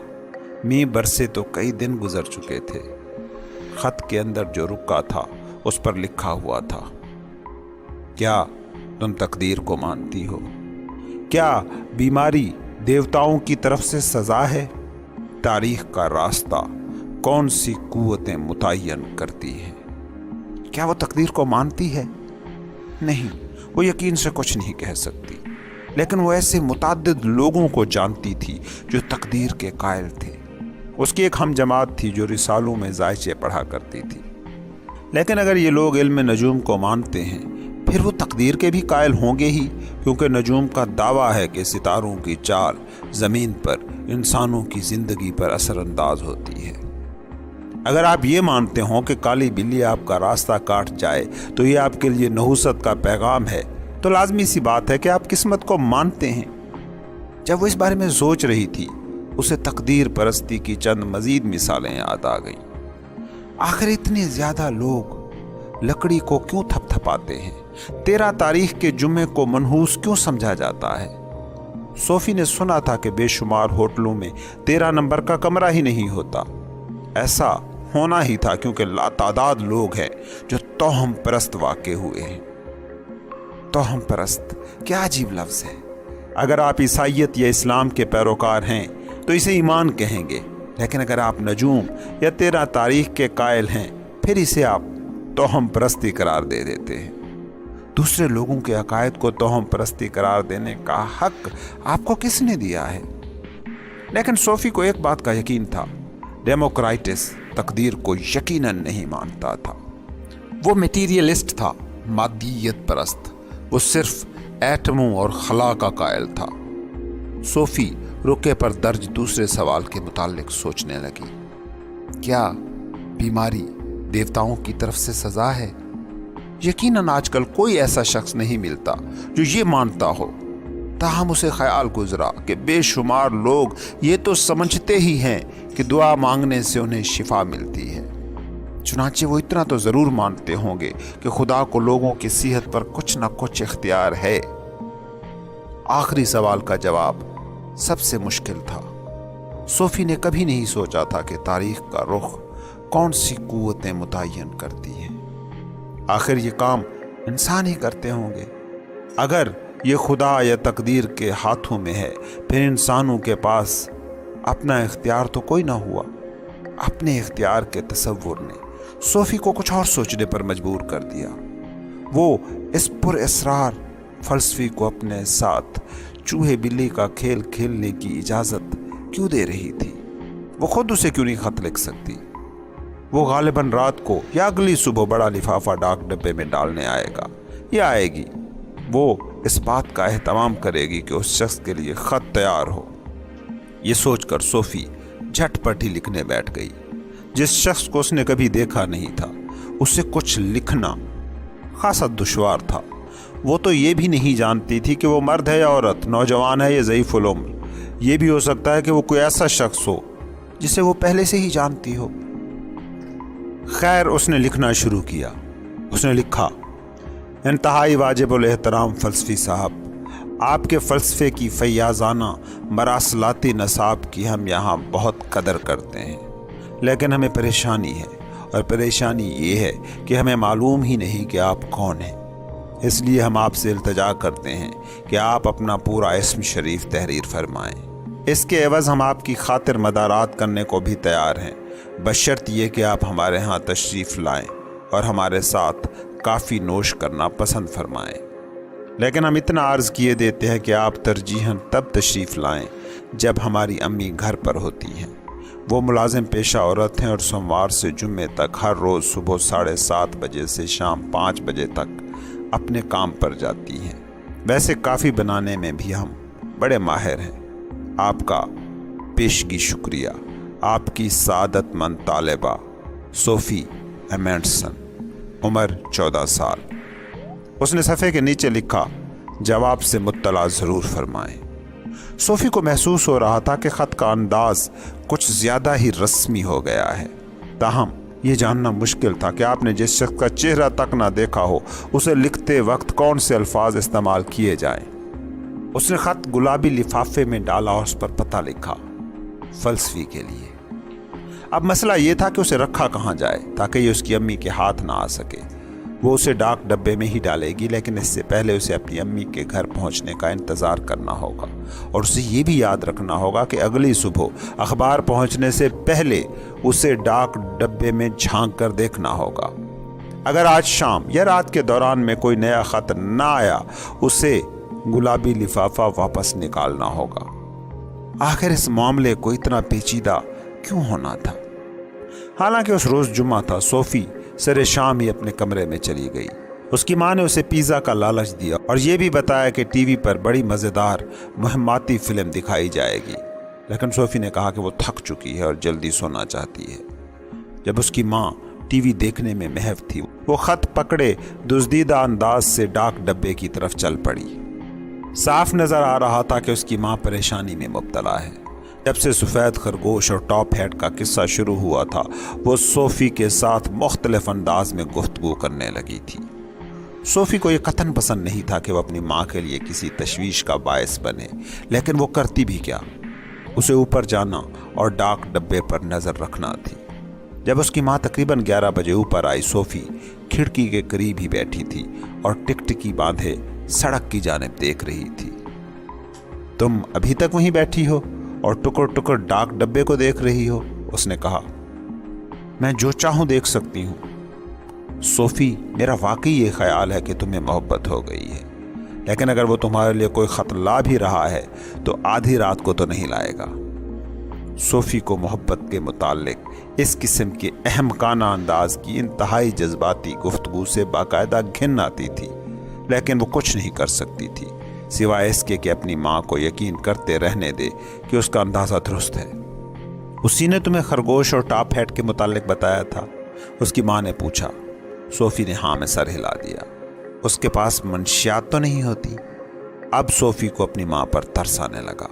می برسے تو کئی دن گزر چکے تھے۔ خط کے اندر جو رکا تھا اس پر لکھا ہوا تھا، کیا تم تقدیر کو مانتی ہو؟ کیا بیماری دیوتاؤں کی طرف سے سزا ہے؟ تاریخ کا راستہ کون سی قوتیں متعین کرتی ہیں؟ کیا وہ تقدیر کو مانتی ہے؟ نہیں، وہ یقین سے کچھ نہیں کہہ سکتی، لیکن وہ ایسے متعدد لوگوں کو جانتی تھی جو تقدیر کے قائل تھے۔ اس کی ایک ہم جماعت تھی جو رسالوں میں زائچے پڑھا کرتی تھی۔ لیکن اگر یہ لوگ علم نجوم کو مانتے ہیں پھر وہ تقدیر کے بھی قائل ہوں گے ہی، کیونکہ نجوم کا دعویٰ ہے کہ ستاروں کی چال زمین پر انسانوں کی زندگی پر اثر انداز ہوتی ہے۔ اگر آپ یہ مانتے ہوں کہ کالی بلی آپ کا راستہ کاٹ جائے تو یہ آپ کے لیے نحوست کا پیغام ہے، تو لازمی سی بات ہے کہ آپ قسمت کو مانتے ہیں۔ جب وہ اس بارے میں سوچ رہی تھی، اسے تقدیر پرستی کی چند مزید مثالیں یاد آ گئیں۔ آخر اتنے زیادہ لوگ لکڑی کو کیوں تھپ تھپاتے ہیں؟ 13 تاریخ کے جمعے کو منحوس کیوں سمجھا جاتا ہے؟ صوفی نے سنا تھا کہ بے شمار ہوٹلوں میں 13 نمبر کا کمرہ ہی نہیں ہوتا۔ ایسا ہونا ہی تھا کیونکہ لاتعداد لوگ ہیں جو توہم پرست واقع ہوئے ہیں۔ توہم پرست کیا عجیب لفظ ہے۔ اگر آپ عیسائیت یا اسلام کے پیروکار ہیں تو اسے ایمان کہیں گے، لیکن اگر آپ نجوم یا 13 تاریخ کے قائل ہیں پھر اسے آپ توہم پرستی قرار دے دیتے ہیں۔ دوسرے لوگوں کے عقائد کو توہم پرستی قرار دینے کا حق آپ کو کس نے دیا ہے؟ لیکن صوفی کو ایک بات کا یقین تھا، ڈیموکرائٹس تقدیر کو یقیناً نہیں مانتا تھا۔ وہ میٹیریلسٹ تھا، مادیت پرست۔ وہ صرف ایٹموں اور خلا کا قائل تھا۔ صوفی رکے پر درج دوسرے سوال کے متعلق سوچنے لگی۔ کیا بیماری دیوتاؤں کی طرف سے سزا ہے؟ یقیناً آج کل کوئی ایسا شخص نہیں ملتا جو یہ مانتا ہو، تاہم اسے خیال گزرا کہ بے شمار لوگ یہ تو سمجھتے ہی ہیں کہ دعا مانگنے سے انہیں شفا ملتی ہے۔ چنانچہ وہ اتنا تو ضرور مانتے ہوں گے کہ خدا کو لوگوں کی صحت پر کچھ نہ کچھ اختیار ہے۔ آخری سوال کا جواب سب سے مشکل تھا۔ صوفی نے کبھی نہیں سوچا تھا کہ تاریخ کا رخ کون سی قوتیں متعین کرتی ہیں۔ آخر یہ کام انسان ہی کرتے ہوں گے۔ اگر یہ خدا یا تقدیر کے ہاتھوں میں ہے، پھر انسانوں کے پاس اپنا اختیار تو کوئی نہ ہوا۔ اپنے اختیار کے تصور نے صوفی کو کچھ اور سوچنے پر مجبور کر دیا۔ وہ اس پر اسرار فلسفی کو اپنے ساتھ چوہے بلی کا کھیل کھیلنے کی اجازت کیوں دے رہی تھی؟ وہ خود اسے کیوں نہیں خط لکھ سکتی؟ وہ غالباً رات کو یا اگلی صبح بڑا لفافہ ڈاک ڈبے میں ڈالنے آئے گا یا آئے گی۔ وہ اس بات کا اہتمام کرے گی کہ اس شخص کے لیے خط تیار ہو۔ یہ سوچ کر صوفی جھٹ پٹ ہی لکھنے بیٹھ گئی۔ جس شخص کو اس نے کبھی دیکھا نہیں تھا، اسے کچھ لکھنا خاصا دشوار تھا۔ وہ تو یہ بھی نہیں جانتی تھی کہ وہ مرد ہے یا عورت، نوجوان ہے یا ضعیف العمر۔ یہ بھی ہو سکتا ہے کہ وہ کوئی ایسا شخص ہو جسے وہ پہلے سے ہی جانتی ہو۔ خیر، اس نے لکھنا شروع کیا۔ اس نے لکھا: انتہائی واجب الاحترام فلسفی صاحب، آپ کے فلسفے کی فیاضانہ مراسلاتی نصاب کی ہم یہاں بہت قدر کرتے ہیں، لیکن ہمیں پریشانی ہے، اور پریشانی یہ ہے کہ ہمیں معلوم ہی نہیں کہ آپ کون ہیں۔ اس لیے ہم آپ سے التجا کرتے ہیں کہ آپ اپنا پورا اسم شریف تحریر فرمائیں۔ اس کے عوض ہم آپ کی خاطر مدارات کرنے کو بھی تیار ہیں، بشرط یہ کہ آپ ہمارے ہاں تشریف لائیں اور ہمارے ساتھ کافی نوش کرنا پسند فرمائیں۔ لیکن ہم اتنا عرض کیے دیتے ہیں کہ آپ ترجیحاً تب تشریف لائیں جب ہماری امی گھر پر ہوتی ہیں۔ وہ ملازم پیشہ عورت ہیں اور سوموار سے جمعے تک ہر روز صبح 7:30 بجے سے شام 5 بجے تک اپنے کام پر جاتی ہیں۔ ویسے کافی بنانے میں بھی ہم بڑے ماہر ہیں۔ آپ کا پیشگی شکریہ۔ آپ کی سعادت مند طالبہ صوفی ایمنڈسن، عمر 14 سال۔ اس نے صفحے کے نیچے لکھا: جواب سے مطلع ضرور فرمائیں۔ صوفی کو محسوس ہو رہا تھا کہ خط کا انداز کچھ زیادہ ہی رسمی ہو گیا ہے، تاہم یہ جاننا مشکل تھا کہ آپ نے جس شخص کا چہرہ تک نہ دیکھا ہو، اسے لکھتے وقت کون سے الفاظ استعمال کیے جائیں۔ اس نے خط گلابی لفافے میں ڈالا اور اس پر پتہ لکھا: فلسفی کے لیے۔ اب مسئلہ یہ تھا کہ اسے رکھا کہاں جائے تاکہ یہ اس کی امی کے ہاتھ نہ آ سکے۔ وہ اسے ڈاک ڈبے میں ہی ڈالے گی، لیکن اس سے پہلے اسے اپنی امی کے گھر پہنچنے کا انتظار کرنا ہوگا، اور اسے یہ بھی یاد رکھنا ہوگا کہ اگلی صبح اخبار پہنچنے سے پہلے اسے ڈاک ڈبے میں جھانک کر دیکھنا ہوگا۔ اگر آج شام یا رات کے دوران میں کوئی نیا خط نہ آیا، اسے گلابی لفافہ واپس نکالنا ہوگا۔ آخر اس معاملے کو اتنا پیچیدہ کیوں ہونا تھا؟ حالانکہ اس روز جمعہ تھا، صوفی سر شام ہی اپنے کمرے میں چلی گئی۔ اس کی ماں نے اسے پیزا کا لالچ دیا اور یہ بھی بتایا کہ ٹی وی پر بڑی مزیدار مہماتی فلم دکھائی جائے گی، لیکن صوفی نے کہا کہ وہ تھک چکی ہے اور جلدی سونا چاہتی ہے۔ جب اس کی ماں ٹی وی دیکھنے میں محو تھی، وہ خط پکڑے دزدیدہ انداز سے ڈاک ڈبے کی طرف چل پڑی۔ صاف نظر آ رہا تھا کہ اس کی ماں پریشانی میں مبتلا ہے۔ جب سے سفید خرگوش اور ٹاپ ہیٹ کا قصہ شروع ہوا تھا، وہ صوفی کے ساتھ مختلف انداز میں گفتگو کرنے لگی تھی۔ صوفی کو یہ قطعاً پسند نہیں تھا کہ وہ اپنی ماں کے لیے کسی تشویش کا باعث بنے، لیکن وہ کرتی بھی کیا؟ اسے اوپر جانا اور ڈاک ڈبے پر نظر رکھنا تھی۔ جب اس کی ماں تقریباً 11 بجے اوپر آئی، صوفی کھڑکی کے قریب ہی بیٹھی تھی اور ٹکٹکی باندھے سڑک کی جانب دیکھ رہی تھی۔ تم ابھی تک وہیں بیٹھی ہو اور ٹکر ٹکر ڈاک ڈبے کو دیکھ رہی ہو؟ اس نے کہا۔ میں جو چاہوں دیکھ سکتی ہوں۔ صوفی، میرا واقعی یہ خیال ہے کہ تمہیں محبت ہو گئی ہے، لیکن اگر وہ تمہارے لیے کوئی خط لا بھی رہا ہے تو آدھی رات کو تو نہیں لائے گا۔ صوفی کو محبت کے متعلق اس قسم کے احمقانہ انداز کی انتہائی جذباتی گفتگو سے باقاعدہ گھن آتی تھی، لیکن وہ کچھ نہیں کر سکتی تھی سوائے اس کے کہ اپنی ماں کو یقین کرتے رہنے دے کہ اس کا اندازہ درست ہے۔ اسی نے تمہیں خرگوش اور ٹاپ ہیٹ کے متعلق بتایا تھا؟ اس کی ماں نے پوچھا۔ صوفی نے ہاں میں سر ہلا دیا۔ اس کے پاس منشیات تو نہیں ہوتی؟ اب صوفی کو اپنی ماں پر ترس آنے لگا۔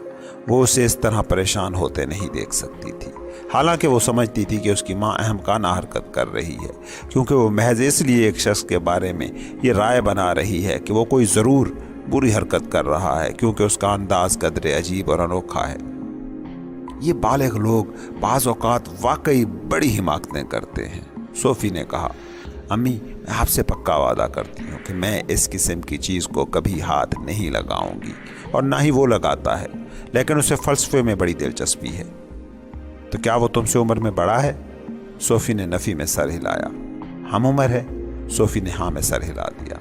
وہ اسے اس طرح پریشان ہوتے نہیں دیکھ سکتی تھی، حالانکہ وہ سمجھتی تھی کہ اس کی ماں احمقانہ حرکت کر رہی ہے، کیونکہ وہ محض اس لیے ایک شخص کے بارے میں یہ رائے بنا رہی ہے کہ وہ کوئی ضرور بری حرکت کر رہا ہے، کیونکہ اس کا انداز قدرے عجیب اور انوکھا ہے۔ یہ بالغ لوگ بعض اوقات واقعی بڑی حماقتیں کرتے ہیں۔ صوفی نے کہا، امی میں آپ سے پکا وعدہ کرتی ہوں کہ میں اس قسم کی چیز کو کبھی ہاتھ نہیں لگاؤں گی، اور نہ ہی وہ لگاتا ہے، لیکن اسے فلسفے میں بڑی دلچسپی ہے۔ تو کیا وہ تم سے عمر میں بڑا ہے؟ صوفی نے نفی میں سر ہلایا۔ ہم عمر ہے؟ صوفی نے ہاں میں سر ہلا دیا۔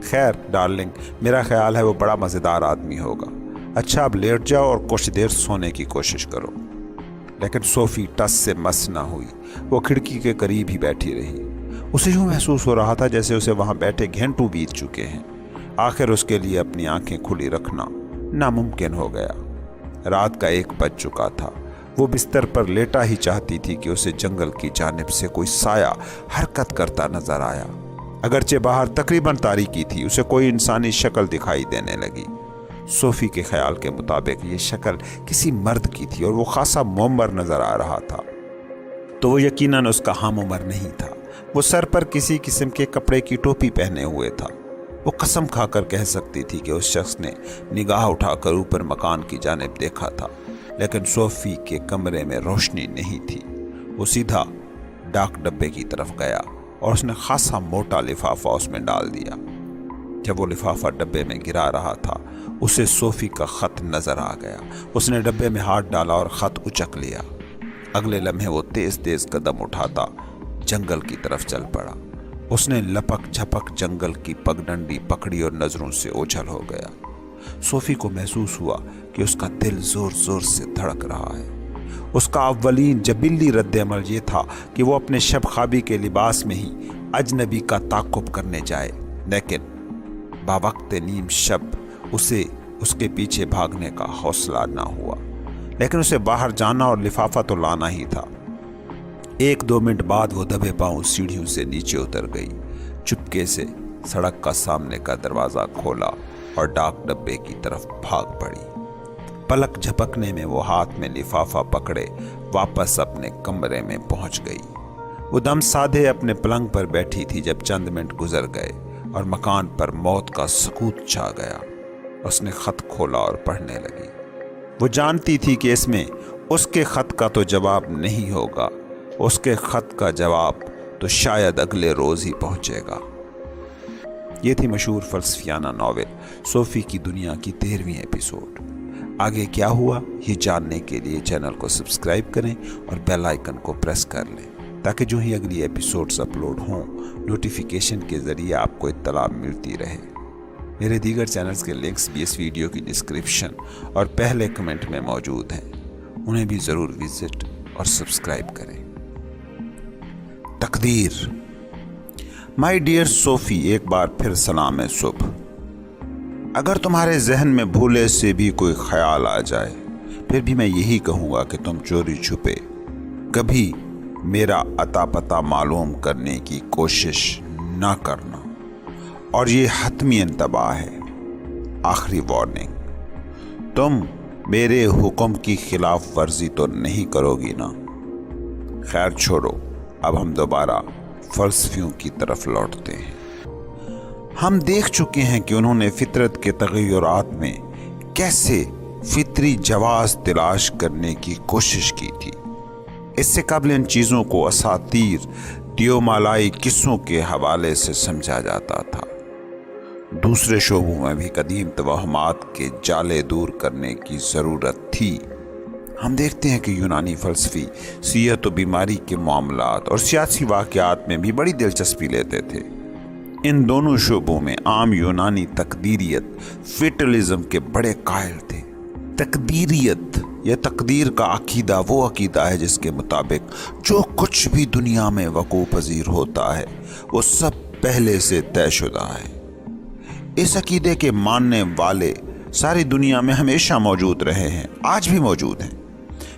خیر ڈارلنگ، میرا خیال ہے وہ بڑا مزیدار آدمی ہوگا۔ اچھا اب لیٹ جاؤ اور کچھ دیر سونے کی کوشش کرو۔ لیکن صوفی ٹس سے مس نہ ہوئی، وہ کھڑکی کے قریب ہی بیٹھی رہی۔ اسے یوں محسوس ہو رہا تھا جیسے اسے وہاں بیٹھے گھنٹوں بیت چکے ہیں۔ آخر اس کے لیے اپنی آنکھیں کھلی رکھنا ناممکن ہو گیا۔ رات کا 1 بج چکا تھا۔ وہ بستر پر لیٹا ہی چاہتی تھی کہ اسے جنگل کی جانب سے کوئی سایہ حرکت کرتا نظر آیا۔ اگرچہ باہر تقریباً تاریکی تھی، اسے کوئی انسانی شکل دکھائی دینے لگی۔ صوفی کے خیال کے مطابق یہ شکل کسی مرد کی تھی اور وہ خاصا معمر نظر آ رہا تھا۔ تو وہ یقیناً اس کا ہم عمر نہیں تھا۔ وہ سر پر کسی قسم کے کپڑے کی ٹوپی پہنے ہوئے تھا۔ وہ قسم کھا کر کہہ سکتی تھی کہ اس شخص نے نگاہ اٹھا کر اوپر مکان کی جانب دیکھا تھا، لیکن صوفی کے کمرے میں روشنی نہیں تھی۔ وہ سیدھا ڈاک ڈبے کی طرف گیا اور اس نے خاصا موٹا لفافہ اس میں ڈال دیا۔ جب وہ لفافہ ڈبے میں گرا رہا تھا، اسے صوفی کا خط نظر آ گیا۔ اس نے ڈبے میں ہاتھ ڈالا اور خط اچک لیا۔ اگلے لمحے وہ تیز تیز قدم اٹھاتا جنگل کی طرف چل پڑا۔ اس نے لپک جھپک جنگل کی پگڈنڈی پکڑی اور نظروں سے اوجھل ہو گیا۔ صوفی کو محسوس ہوا کہ اس کا دل زور زور سے دھڑک رہا ہے۔ اس کا اولین جبلی رد عمل یہ تھا کہ وہ اپنے شب خوابی کے لباس میں ہی اجنبی کا تعاقب کرنے جائے، لیکن باوقت نیم شب اسے اس کے پیچھے بھاگنے کا حوصلہ نہ ہوا۔ لیکن اسے باہر جانا اور لفافہ تو لانا ہی تھا۔ 1-2 منٹ بعد وہ دبے پاؤں سیڑھیوں سے نیچے اتر گئی، چپکے سے سڑک کا سامنے کا دروازہ کھولا اور ڈاک ڈبے کی طرف بھاگ پڑی۔ پلک جھپکنے میں وہ ہاتھ میں لفافہ پکڑے واپس اپنے کمرے میں پہنچ گئی۔ وہ دم سادھے اپنے پلنگ پر بیٹھی تھی جب چند منٹ گزر گئے اور مکان پر موت کا سکوت چھا گیا۔ اس نے خط کھولا اور پڑھنے لگی۔ وہ جانتی تھی کہ اس میں اس کے خط کا تو جواب نہیں ہوگا، اس کے خط کا جواب تو شاید اگلے روز ہی پہنچے گا۔ یہ تھی مشہور فلسفیانہ ناول صوفی کی دنیا کی 13ویں ایپیسوڈ۔ آگے کیا ہوا یہ جاننے کے لیے چینل کو سبسکرائب کریں اور بیل آئیکن کو پریس کر لیں تاکہ جو ہی اگلی ایپیسوڈز اپلوڈ ہوں نوٹیفیکیشن کے ذریعے آپ کو اطلاع ملتی رہے۔ میرے دیگر چینلز کے لنکس بھی اس ویڈیو کی ڈسکرپشن اور پہلے کمنٹ میں موجود ہیں، انہیں بھی ضرور وزٹ اور سبسکرائب کریں۔ تقدیر۔ مائی ڈیئر صوفی، ایک بار پھر سلام صبح۔ اگر تمہارے ذہن میں بھولے سے بھی کوئی خیال آ جائے، پھر بھی میں یہی کہوں گا کہ تم چوری چھپے کبھی میرا اتا پتہ معلوم کرنے کی کوشش نہ کرنا، اور یہ حتمی انتباہ ہے، آخری وارننگ۔ تم میرے حکم کی خلاف ورزی تو نہیں کرو گی نا؟ خیر چھوڑو، اب ہم دوبارہ فلسفیوں کی طرف لوٹتے ہیں۔ ہم دیکھ چکے ہیں کہ انہوں نے فطرت کے تغیرات میں کیسے فطری جواز تلاش کرنے کی کوشش کی تھی۔ اس سے قبل ان چیزوں کو اساطیر دیومالائی قصوں کے حوالے سے سمجھا جاتا تھا۔ دوسرے شعبوں میں بھی قدیم توہمات کے جالے دور کرنے کی ضرورت تھی۔ ہم دیکھتے ہیں کہ یونانی فلسفی صحت و بیماری کے معاملات اور سیاسی واقعات میں بھی بڑی دلچسپی لیتے تھے۔ ان دونوں شعبوں میں عام یونانی تقدیریت فیٹلزم کے بڑے قائل تھے۔ تقدیریت یا تقدیر کا عقیدہ وہ عقیدہ ہے جس کے مطابق جو کچھ بھی دنیا میں وقوع پذیر ہوتا ہے وہ سب پہلے سے طے شدہ ہے۔ اس عقیدے کے ماننے والے ساری دنیا میں ہمیشہ موجود رہے ہیں، آج بھی موجود ہیں۔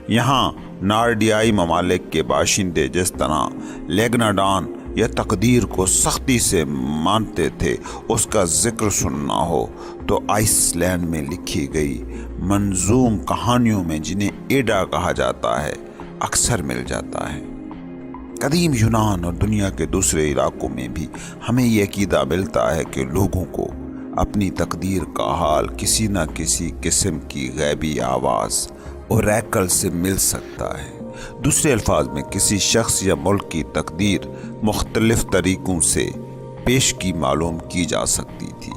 یہاں نارڈیائی ممالک کے باشندے جس طرح لیگناڈان یا تقدیر کو سختی سے مانتے تھے، اس کا ذکر سننا ہو تو آئس لینڈ میں لکھی گئی منظوم کہانیوں میں، جنہیں ایڈا کہا جاتا ہے، اکثر مل جاتا ہے۔ قدیم یونان اور دنیا کے دوسرے علاقوں میں بھی ہمیں یہ عقیدہ ملتا ہے کہ لوگوں کو اپنی تقدیر کا حال کسی نہ کسی قسم کی غیبی آواز اوریکل سے مل سکتا ہے۔ دوسرے الفاظ میں کسی شخص یا ملک کی تقدیر مختلف طریقوں سے پیش کی معلوم کی جا سکتی تھی۔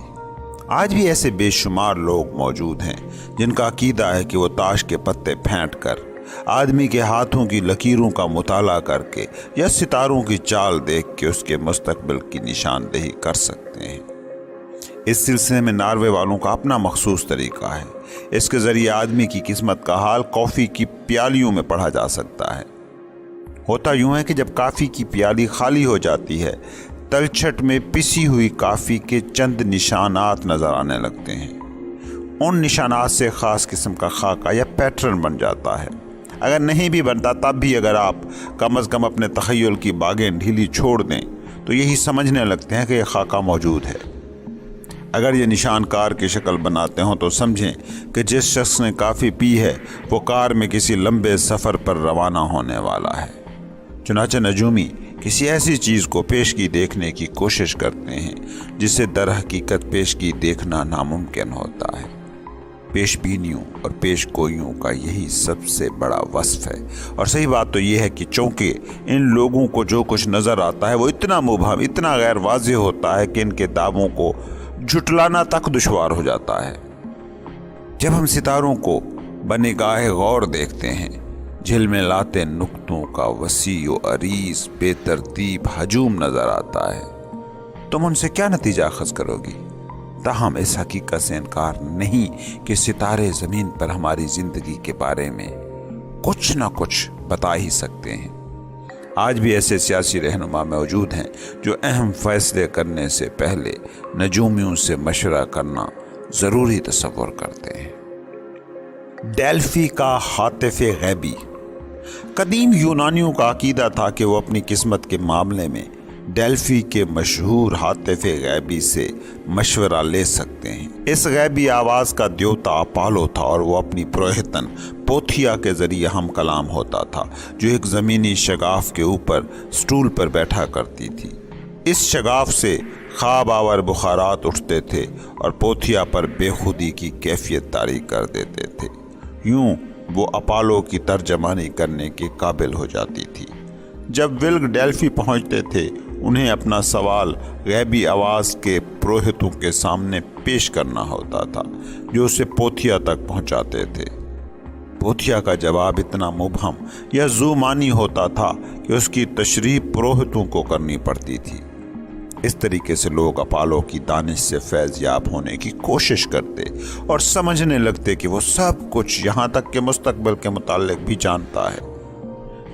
آج بھی ایسے بے شمار لوگ موجود ہیں جن کا عقیدہ ہے کہ وہ تاش کے پتے پھینٹ کر، آدمی کے ہاتھوں کی لکیروں کا مطالعہ کر کے یا ستاروں کی چال دیکھ کے اس کے مستقبل کی نشاندہی کر سکتے ہیں۔ اس سلسلے میں ناروے والوں کا اپنا مخصوص طریقہ ہے۔ اس کے ذریعے آدمی کی قسمت کا حال کافی کی پیالیوں میں پڑھا جا سکتا ہے۔ ہوتا یوں ہے کہ جب کافی کی پیالی خالی ہو جاتی ہے، تلچھٹ میں پسی ہوئی کافی کے چند نشانات نظر آنے لگتے ہیں۔ ان نشانات سے خاص قسم کا خاکہ یا پیٹرن بن جاتا ہے۔ اگر نہیں بھی بنتا تب بھی اگر آپ کم از کم اپنے تخیل کی باغیں ڈھیلی چھوڑ دیں تو یہی سمجھنے لگتے ہیں کہ یہ خاکہ موجود ہے۔ اگر یہ نشان کار کی شکل بناتے ہوں تو سمجھیں کہ جس شخص نے کافی پی ہے وہ کار میں کسی لمبے سفر پر روانہ ہونے والا ہے۔ چنانچہ نجومی کسی ایسی چیز کو پیشگی دیکھنے کی کوشش کرتے ہیں جسے در حقیقت پیشگی دیکھنا ناممکن ہوتا ہے۔ پیش بینیوں اور پیش گوئیوں کا یہی سب سے بڑا وصف ہے، اور صحیح بات تو یہ ہے کہ چونکہ ان لوگوں کو جو کچھ نظر آتا ہے وہ اتنا مبہم، اتنا غیر واضح ہوتا ہے کہ ان کے دعووں کو جھٹلانا تک دشوار ہو جاتا ہے۔ جب ہم ستاروں کو بنگاہ غور دیکھتے ہیں، جھلملاتے نقطوں کا وسیع و عریض بے ترتیب ہجوم نظر آتا ہے، تم ان سے کیا نتیجہ اخذ کرو گی؟ تاہم اس حقیقت سے انکار نہیں کہ ستارے زمین پر ہماری زندگی کے بارے میں کچھ نہ کچھ بتا ہی سکتے ہیں۔ آج بھی ایسے سیاسی رہنما موجود ہیں جو اہم فیصلے کرنے سے پہلے نجومیوں سے مشورہ کرنا ضروری تصور کرتے ہیں۔ ڈیلفی کا ہاتف غیبی۔ قدیم یونانیوں کا عقیدہ تھا کہ وہ اپنی قسمت کے معاملے میں ڈیلفی کے مشہور ہاتف غیبی سے مشورہ لے سکتے ہیں۔ اس غیبی آواز کا دیوتا اپالو تھا اور وہ اپنی پروہتن پوتھیا کے ذریعے ہم کلام ہوتا تھا، جو ایک زمینی شگاف کے اوپر سٹول پر بیٹھا کرتی تھی۔ اس شگاف سے خواب آور بخارات اٹھتے تھے اور پوتھیا پر بے خودی کی کیفیت طاری کر دیتے تھے۔ یوں وہ اپالو کی ترجمانی کرنے کے قابل ہو جاتی تھی۔ جب ولگ ڈیلفی پہنچتے تھے، انہیں اپنا سوال غیبی آواز کے پروہتوں کے سامنے پیش کرنا ہوتا تھا، جو اسے پوتھیا تک پہنچاتے تھے۔ پوتھیا کا جواب اتنا مبہم یا ذو معنی ہوتا تھا کہ اس کی تشریح پروہتوں کو کرنی پڑتی تھی۔ اس طریقے سے لوگ اپالو کی دانش سے فیض یاب ہونے کی کوشش کرتے اور سمجھنے لگتے کہ وہ سب کچھ، یہاں تک کہ مستقبل کے متعلق بھی جانتا ہے۔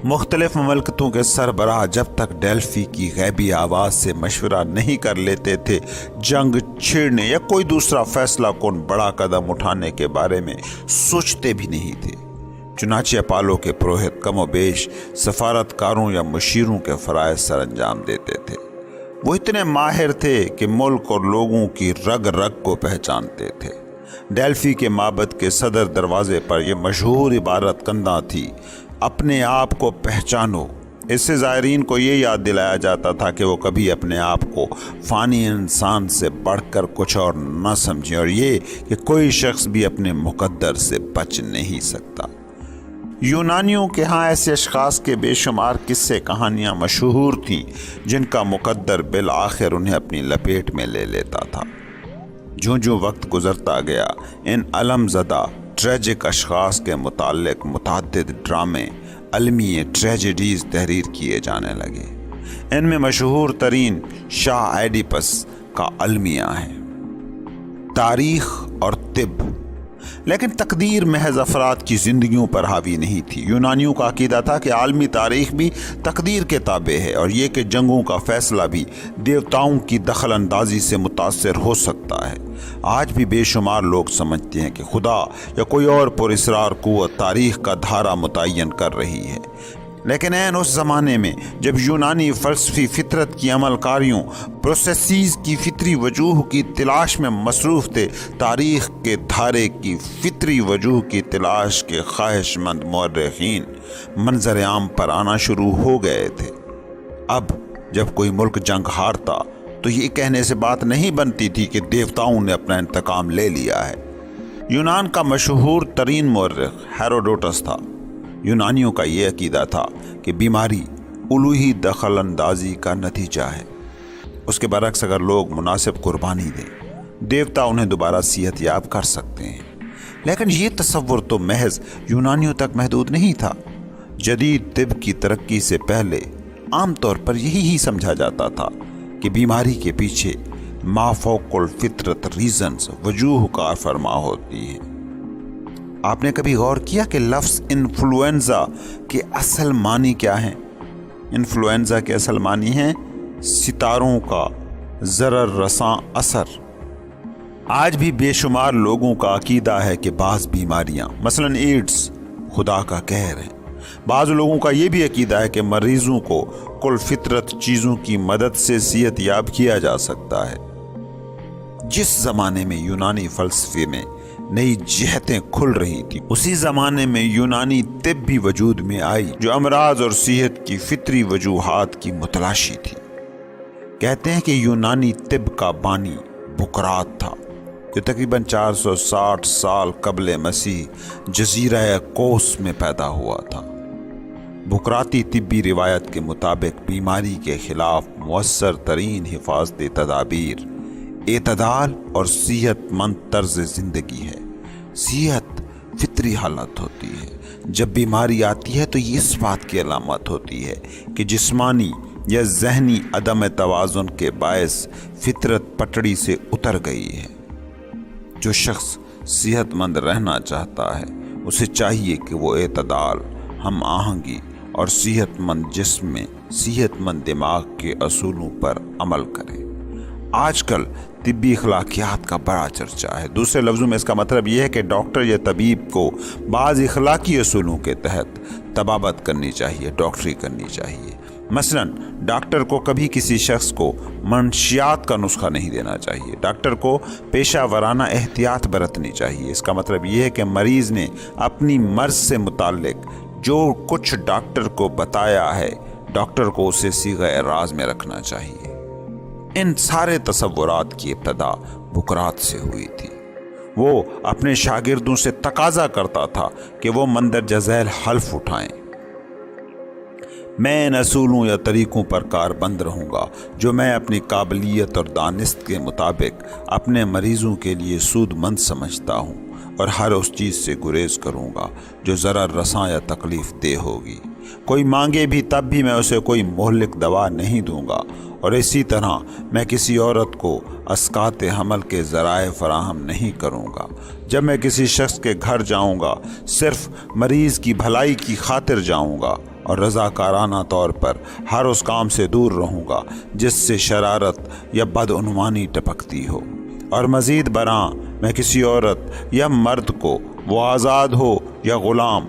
مختلف مملکتوں کے سربراہ جب تک ڈیلفی کی غیبی آواز سے مشورہ نہیں کر لیتے تھے، جنگ چھیڑنے یا کوئی دوسرا فیصلہ کن بڑا قدم اٹھانے کے بارے میں سوچتے بھی نہیں تھے۔ چنانچہ اپالو کے پروہت کم و بیش سفارتکاروں یا مشیروں کے فرائض سر انجام دیتے تھے۔ وہ اتنے ماہر تھے کہ ملک اور لوگوں کی رگ رگ کو پہچانتے تھے۔ ڈیلفی کے معبد کے صدر دروازے پر یہ مشہور عبارت کندہ تھی: اپنے آپ کو پہچانو۔ اس سے زائرین کو یہ یاد دلایا جاتا تھا کہ وہ کبھی اپنے آپ کو فانی انسان سے بڑھ کر کچھ اور نہ سمجھیں، اور یہ کہ کوئی شخص بھی اپنے مقدر سے بچ نہیں سکتا۔ یونانیوں کے ہاں ایسے اشخاص کے بے شمار قصے کہانیاں مشہور تھیں جن کا مقدر بالآخر انہیں اپنی لپیٹ میں لے لیتا تھا۔ جو وقت گزرتا گیا، ان علم زدہ ٹریجک اشخاص کے متعلق متعدد ڈرامے، المیہ ٹریجڈیز تحریر کیے جانے لگے۔ ان میں مشہور ترین شاہ ایڈیپس کا المیہ ہے۔ تاریخ اور طب۔ لیکن تقدیر محض افراد کی زندگیوں پر حاوی نہیں تھی۔ یونانیوں کا عقیدہ تھا کہ عالمی تاریخ بھی تقدیر کے تابع ہے، اور یہ کہ جنگوں کا فیصلہ بھی دیوتاؤں کی دخل اندازی سے متاثر ہو سکتا ہے۔ آج بھی بے شمار لوگ سمجھتے ہیں کہ خدا یا کوئی اور پراسرار قوت تاریخ کا دھارا متعین کر رہی ہے۔ لیکن عین اس زمانے میں جب یونانی فلسفی فطرت کی عمل کاریوں، پروسیسز کی فطری وجوہ کی تلاش میں مصروف تھے، تاریخ کے دھارے کی فطری وجوہ کی تلاش کے خواہش مند مورخین منظر عام پر آنا شروع ہو گئے تھے۔ اب جب کوئی ملک جنگ ہارتا تو یہ کہنے سے بات نہیں بنتی تھی کہ دیوتاؤں نے اپنا انتقام لے لیا ہے۔ یونان کا مشہور ترین مورخ ہیروڈوٹس تھا۔ یونانیوں کا یہ عقیدہ تھا کہ بیماری الوہی دخل اندازی کا نتیجہ ہے۔ اس کے برعکس اگر لوگ مناسب قربانی دیں، دیوتا انہیں دوبارہ صحت یاب کر سکتے ہیں۔ لیکن یہ تصور تو محض یونانیوں تک محدود نہیں تھا۔ جدید طب کی ترقی سے پہلے عام طور پر یہی سمجھا جاتا تھا کہ بیماری کے پیچھے مافوق الفطرت ریزنز وجوہ کار فرما ہوتی ہیں۔ آپ نے کبھی غور کیا کہ لفظ انفلوئنزا کے اصل معنی کیا ہیں؟ انفلوئنزا کے اصل معنی ہیں ستاروں کا ضرر رساں اثر۔ آج بھی بے شمار لوگوں کا عقیدہ ہے کہ بعض بیماریاں مثلاً ایڈز خدا کا قہر ہیں۔ بعض لوگوں کا یہ بھی عقیدہ ہے کہ مریضوں کو کل فطرت چیزوں کی مدد سے صحت یاب کیا جا سکتا ہے۔ جس زمانے میں یونانی فلسفے میں نئی جہتیں کھل رہی تھی، اسی زمانے میں یونانی طب بھی وجود میں آئی جو امراض اور صحت کی فطری وجوہات کی متلاشی تھی۔ کہتے ہیں کہ یونانی طب کا بانی بقراط تھا، جو تقریباً 460 سال قبل مسیح جزیرہ کوس میں پیدا ہوا تھا۔ بقراطی طبی روایت کے مطابق بیماری کے خلاف مؤثر ترین حفاظتی تدابیر اعتدال اور صحت مند طرز زندگی ہے۔ صحت فطری حالت ہوتی ہے۔ جب بیماری آتی ہے تو یہ اس بات کی علامت ہوتی ہے کہ جسمانی یا ذہنی عدم توازن کے باعث فطرت پٹڑی سے اتر گئی ہے۔ جو شخص صحت مند رہنا چاہتا ہے اسے چاہیے کہ وہ اعتدال، ہم آہنگی اور صحت مند جسم میں صحت مند دماغ کے اصولوں پر عمل کرے۔ آج کل طبی اخلاقیات کا بڑا چرچا ہے۔ دوسرے لفظوں میں اس کا مطلب یہ ہے کہ ڈاکٹر یا طبیب کو بعض اخلاقی اصولوں کے تحت طبابت کرنی چاہیے، ڈاکٹری کرنی چاہیے۔ مثلاً ڈاکٹر کو کبھی کسی شخص کو منشیات کا نسخہ نہیں دینا چاہیے۔ ڈاکٹر کو پیشہ ورانہ احتیاط برتنی چاہیے۔ اس کا مطلب یہ ہے کہ مریض نے اپنی مرض سے متعلق جو کچھ ڈاکٹر کو بتایا ہے، ڈاکٹر کو اسے صیغہ راز میں رکھنا چاہیے۔ ان سارے تصورات کی ابتدا بقراط سے ہوئی تھی۔ وہ اپنے شاگردوں سے تقاضا کرتا تھا کہ وہ مندرجہ ذیل حلف اٹھائیں۔ میں ان اصولوں یا طریقوں پر کاربند رہوں گا جو میں اپنی قابلیت اور دانست کے مطابق اپنے مریضوں کے لیے سود مند سمجھتا ہوں، اور ہر اس چیز سے گریز کروں گا جو ضرر رساں یا تکلیف دہ ہوگی۔ کوئی مانگے بھی تب بھی میں اسے کوئی مہلک دوا نہیں دوں گا، اور اسی طرح میں کسی عورت کو اسقاط حمل کے ذرائع فراہم نہیں کروں گا۔ جب میں کسی شخص کے گھر جاؤں گا صرف مریض کی بھلائی کی خاطر جاؤں گا، اور رضاکارانہ طور پر ہر اس کام سے دور رہوں گا جس سے شرارت یا بدعنوانی ٹپکتی ہو۔ اور مزید برآں میں کسی عورت یا مرد کو، وہ آزاد ہو یا غلام،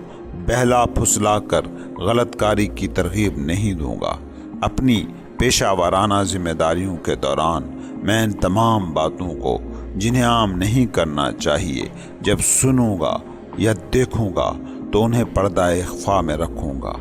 بہلا پھسلا کر غلط کاری کی ترغیب نہیں دوں گا۔ اپنی پیشہ ورانہ ذمہ داریوں کے دوران میں ان تمام باتوں کو جنہیں عام نہیں کرنا چاہیے جب سنوں گا یا دیکھوں گا تو انہیں پردہ اخفا میں رکھوں گا۔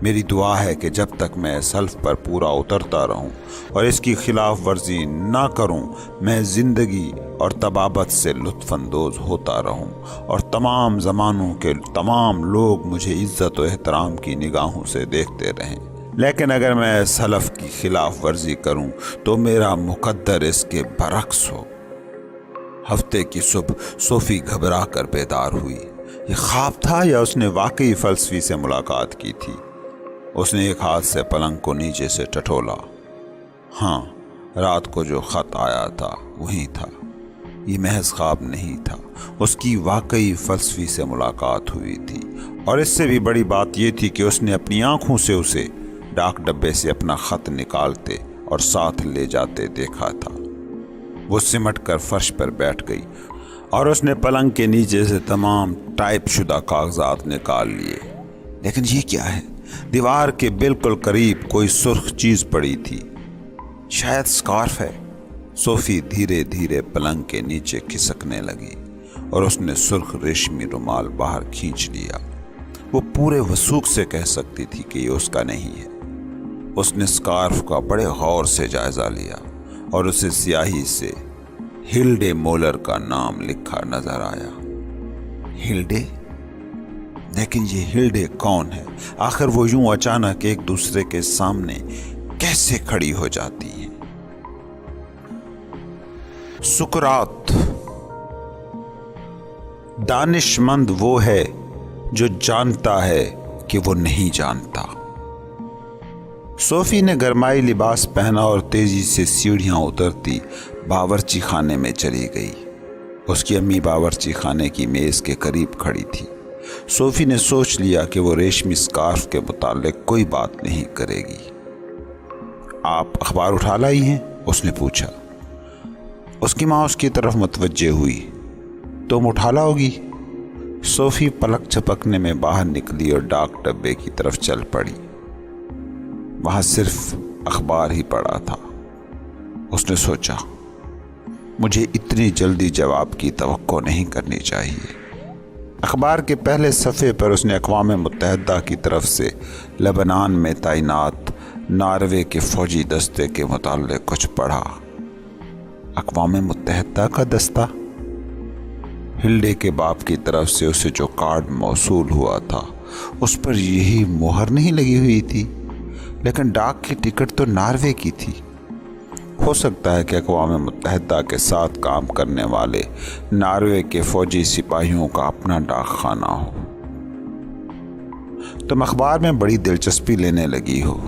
میری دعا ہے کہ جب تک میں اس حلف پر پورا اترتا رہوں اور اس کی خلاف ورزی نہ کروں، میں زندگی اور طبابت سے لطف اندوز ہوتا رہوں، اور تمام زمانوں کے تمام لوگ مجھے عزت و احترام کی نگاہوں سے دیکھتے رہیں۔ لیکن اگر میں اس حلف کی خلاف ورزی کروں تو میرا مقدر اس کے برعکس ہو۔ ہفتے کی صبح صوفی گھبرا کر بیدار ہوئی۔ یہ خواب تھا یا اس نے واقعی فلسفی سے ملاقات کی تھی؟ اس نے ایک ہاتھ سے پلنگ کو نیچے سے ٹٹولا۔ ہاں، رات کو جو خط آیا تھا وہی تھا۔ یہ محض خواب نہیں تھا، اس کی واقعی فلسفی سے ملاقات ہوئی تھی۔ اور اس سے بھی بڑی بات یہ تھی کہ اس نے اپنی آنکھوں سے اسے ڈاک ڈبے سے اپنا خط نکالتے اور ساتھ لے جاتے دیکھا تھا۔ وہ سمٹ کر فرش پر بیٹھ گئی اور اس نے پلنگ کے نیچے سے تمام ٹائپ شدہ کاغذات نکال لیے۔ لیکن یہ کیا ہے؟ دیوار کے بالکل قریب کوئی سرخ چیز پڑی تھی۔ شاید سکارف ہے۔ صوفی دھیرے دھیرے پلنگ کے نیچے کھسکنے لگی اور اس نے سرخ ریشمی رومال باہر کھینچ لیا۔ وہ پورے وثوق سے کہہ سکتی تھی کہ یہ اس کا نہیں ہے۔ اس نے سکارف کا بڑے غور سے جائزہ لیا اور اسے سیاہی سے ہلڈے مولر کا نام لکھا نظر آیا۔ ہلڈے؟ لیکن یہ ہلڈے کون ہے؟ آخر وہ یوں اچانک ایک دوسرے کے سامنے کیسے کھڑی ہو جاتی ہیں؟ سقراط: دانش مند وہ ہے جو جانتا ہے کہ وہ نہیں جانتا۔ صوفی نے گرمائی لباس پہنا اور تیزی سے سیڑھیاں اترتی باورچی خانے میں چلی گئی۔ اس کی امی باورچی خانے کی میز کے قریب کھڑی تھی۔ صوفی نے سوچ لیا کہ وہ ریشمی سکارف کے متعلق کوئی بات نہیں کرے گی۔ آپ اخبار اٹھا لائی ہیں؟ اس نے پوچھا۔ اس کی ماں اس کی طرف متوجہ ہوئی۔ تم اٹھا لاؤ گی؟ صوفی پلک جھپکنے میں باہر نکلی اور ڈاک ڈبے کی طرف چل پڑی۔ وہاں صرف اخبار ہی پڑا تھا۔ اس نے سوچا، مجھے اتنی جلدی جواب کی توقع نہیں کرنی چاہیے۔ اخبار کے پہلے صفحے پر اس نے اقوام متحدہ کی طرف سے لبنان میں تعینات ناروے کے فوجی دستے کے متعلق کچھ پڑھا۔ اقوام متحدہ کا دستہ؟ ہلڈے کے باپ کی طرف سے اسے جو کارڈ موصول ہوا تھا اس پر یہی مہر نہیں لگی ہوئی تھی، لیکن ڈاک کی ٹکٹ تو ناروے کی تھی۔ ہو سکتا ہے کہ اقوام متحدہ کے ساتھ کام کرنے والے ناروے کے فوجی سپاہیوں کا اپنا ڈاک خانہ ہو۔ تم اخبار میں بڑی دلچسپی لینے لگی ہو۔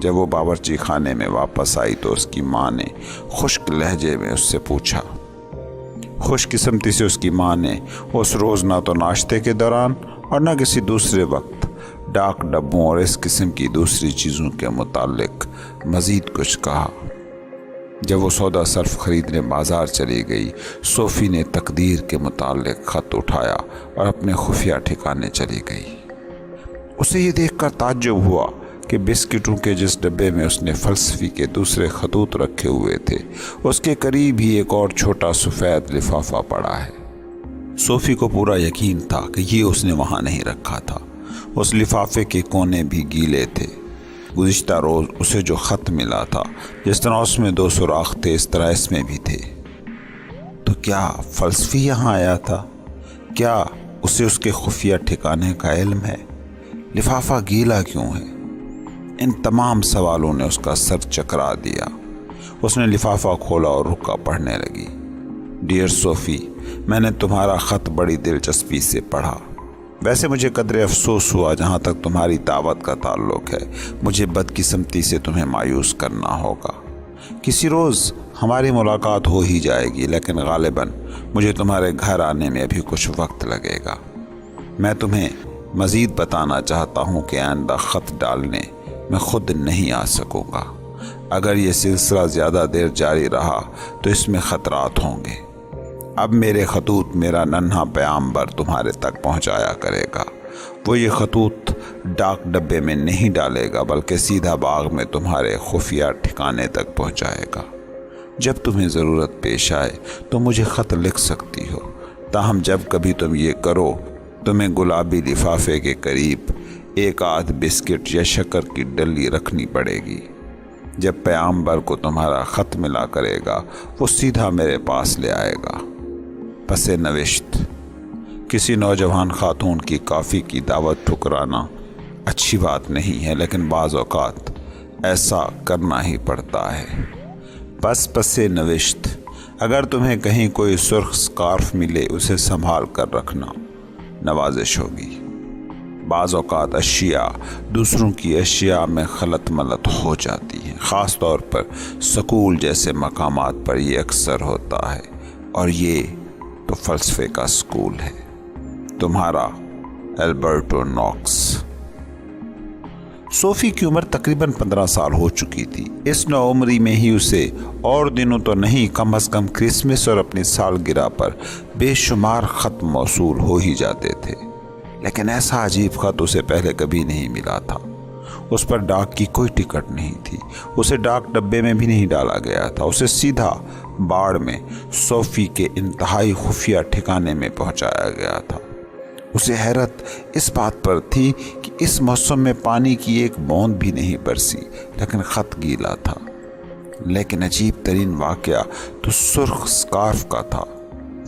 جب وہ باورچی خانے میں واپس آئی تو اس کی ماں نے خشک لہجے میں اس سے پوچھا۔ خوش قسمتی سے اس کی ماں نے اس روز نہ تو ناشتے کے دوران اور نہ کسی دوسرے وقت ڈاک ڈبوں اور اس قسم کی دوسری چیزوں کے متعلق مزید کچھ کہا۔ جب وہ سودا صرف خریدنے بازار چلی گئی، صوفی نے تقدیر کے متعلق خط اٹھایا اور اپنے خفیہ ٹھکانے چلی گئی۔ اسے یہ دیکھ کر تعجب ہوا کہ بسکٹوں کے جس ڈبے میں اس نے فلسفی کے دوسرے خطوط رکھے ہوئے تھے، اس کے قریب ہی ایک اور چھوٹا سفید لفافہ پڑا ہے۔ صوفی کو پورا یقین تھا کہ یہ اس نے وہاں نہیں رکھا تھا۔ اس لفافے کے کونے بھی گیلے تھے۔ گزشتہ روز اسے جو خط ملا تھا، جس طرح اس میں 2 سوراخ تھے، اس طرح اس میں بھی تھے۔ تو کیا فلسفی یہاں آیا تھا؟ کیا اسے اس کے خفیہ ٹھکانے کا علم ہے؟ لفافہ گیلا کیوں ہے؟ ان تمام سوالوں نے اس کا سر چکرا دیا۔ اس نے لفافہ کھولا اور رکا پڑھنے لگی۔ ڈیئر صوفی، میں نے تمہارا خط بڑی دلچسپی سے پڑھا۔ ویسے مجھے قدر افسوس ہوا جہاں تک تمہاری دعوت کا تعلق ہے۔ مجھے بدقسمتی سے تمہیں مایوس کرنا ہوگا۔ کسی روز ہماری ملاقات ہو ہی جائے گی، لیکن غالباً مجھے تمہارے گھر آنے میں ابھی کچھ وقت لگے گا۔ میں تمہیں مزید بتانا چاہتا ہوں کہ آئندہ خط ڈالنے میں خود نہیں آ سکوں گا۔ اگر یہ سلسلہ زیادہ دیر جاری رہا تو اس میں خطرات ہوں گے۔ اب میرے خطوط میرا ننھا پیامبر تمہارے تک پہنچایا کرے گا۔ وہ یہ خطوط ڈاک ڈبے میں نہیں ڈالے گا، بلکہ سیدھا باغ میں تمہارے خفیہ ٹھکانے تک پہنچائے گا۔ جب تمہیں ضرورت پیش آئے تو مجھے خط لکھ سکتی ہو، تاہم جب کبھی تم یہ کرو تمہیں گلابی لفافے کے قریب ایک آدھ بسکٹ یا شکر کی ڈلی رکھنی پڑے گی۔ جب پیامبر کو تمہارا خط ملا کرے گا وہ سیدھا میرے پاس لے آئے گا۔ پس نوشت: کسی نوجوان خاتون کی کافی کی دعوت ٹھکرانا اچھی بات نہیں ہے، لیکن بعض اوقات ایسا کرنا ہی پڑتا ہے۔ پس نوشت: اگر تمہیں کہیں کوئی سرخ سکارف ملے اسے سنبھال کر رکھنا، نوازش ہوگی۔ بعض اوقات اشیاء دوسروں کی اشیاء میں خلط ملط ہو جاتی ہیں، خاص طور پر سکول جیسے مقامات پر یہ اکثر ہوتا ہے، اور یہ تو فلسفے کا سکول ہے۔ تمہارا البرٹو نوکس۔ صوفی کی عمر تقریباً 15 سال ہو چکی تھی۔ اس نوعمری میں ہی اسے اور دنوں تو نہیں، کم از کم کرسمس اور اپنی سالگرہ پر بے شمار خط موصول ہو ہی جاتے تھے، لیکن ایسا عجیب خط اسے پہلے کبھی نہیں ملا تھا۔ اس پر ڈاک کی کوئی ٹکٹ نہیں تھی، اسے ڈاک ڈبے میں بھی نہیں ڈالا گیا تھا، اسے سیدھا باڑ میں صوفی کے انتہائی خفیہ ٹھکانے میں پہنچایا گیا تھا۔ اسے حیرت اس بات پر تھی کہ اس موسم میں پانی کی ایک بوند بھی نہیں برسی، لیکن خط گیلا تھا۔ لیکن عجیب ترین واقعہ تو سرخ سکارف کا تھا۔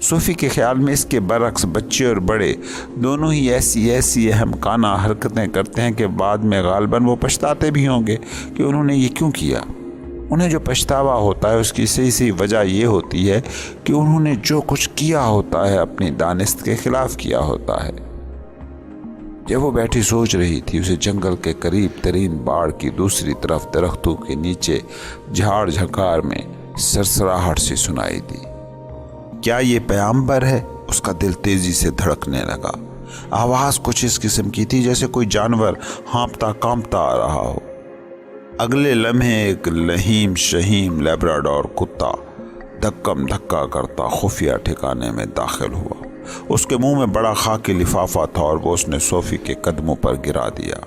صوفی کے خیال میں اس کے برعکس بچے اور بڑے دونوں ہی ایسی اہم کانہ حرکتیں کرتے ہیں کہ بعد میں غالباً وہ پچھتاتے بھی ہوں گے کہ انہوں نے یہ کیوں کیا۔ انہیں جو پچھتاوا ہوتا ہے اس کی صحیح وجہ یہ ہوتی ہے کہ انہوں نے جو کچھ کیا ہوتا ہے اپنی دانست کے خلاف کیا ہوتا ہے۔ جب وہ بیٹھی سوچ رہی تھی، اسے جنگل کے قریب ترین باڑ کی دوسری طرف درختوں کے نیچے جھاڑ جھنکار میں سرسراہٹ سی سنائی دی۔ کیا یہ پیغمبر ہے؟ اس کا دل تیزی سے دھڑکنے لگا۔ آواز کچھ اس قسم کی تھی جیسے کوئی جانور ہانپتا کانپتا آ رہا ہو۔ اگلے لمحے ایک لہیم شہیم لیبراڈور کتا دھکم دھکا کرتا خفیہ ٹھکانے میں داخل ہوا۔ اس کے منہ میں بڑا خاکی لفافہ تھا اور وہ اس نے صوفی کے قدموں پر گرا دیا۔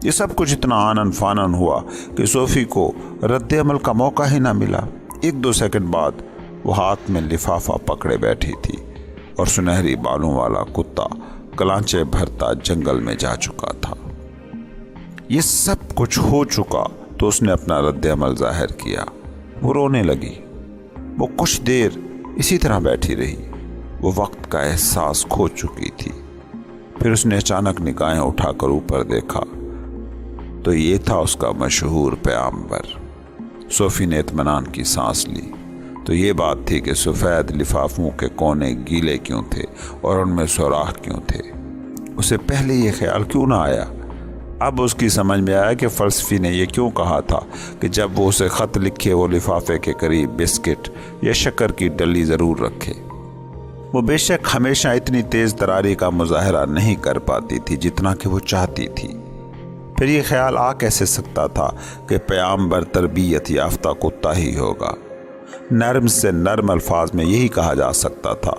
یہ سب کچھ اتنا آنن فانن ہوا کہ صوفی کو رد عمل کا موقع ہی نہ ملا۔ 1-2 سیکنڈ بعد وہ ہاتھ میں لفافہ پکڑے بیٹھی تھی اور سنہری بالوں والا کتا کلانچے بھرتا جنگل میں جا چکا تھا۔ یہ سب کچھ ہو چکا تو اس نے اپنا رد عمل ظاہر کیا۔ وہ رونے لگی۔ وہ کچھ دیر اسی طرح بیٹھی رہی۔ وہ وقت کا احساس کھو چکی تھی۔ پھر اس نے اچانک نگاہیں اٹھا کر اوپر دیکھا تو یہ تھا اس کا مشہور پیغمبر۔ صوفی نے اطمینان کی سانس لی تو یہ بات تھی کہ سفید لفافوں کے کونے گیلے کیوں تھے اور ان میں سوراخ کیوں تھے۔ اسے پہلے یہ خیال کیوں نہ آیا؟ اب اس کی سمجھ میں آیا کہ فلسفی نے یہ کیوں کہا تھا کہ جب وہ اسے خط لکھے وہ لفافے کے قریب بسکٹ یا شکر کی ڈلی ضرور رکھے۔ وہ بے شک ہمیشہ اتنی تیز تراری کا مظاہرہ نہیں کر پاتی تھی جتنا کہ وہ چاہتی تھی۔ پھر یہ خیال آ کیسے سکتا تھا کہ پیغمبر تربیت یافتہ کتا ہی ہوگا؟ نرم سے نرم الفاظ میں یہی کہا جا سکتا تھا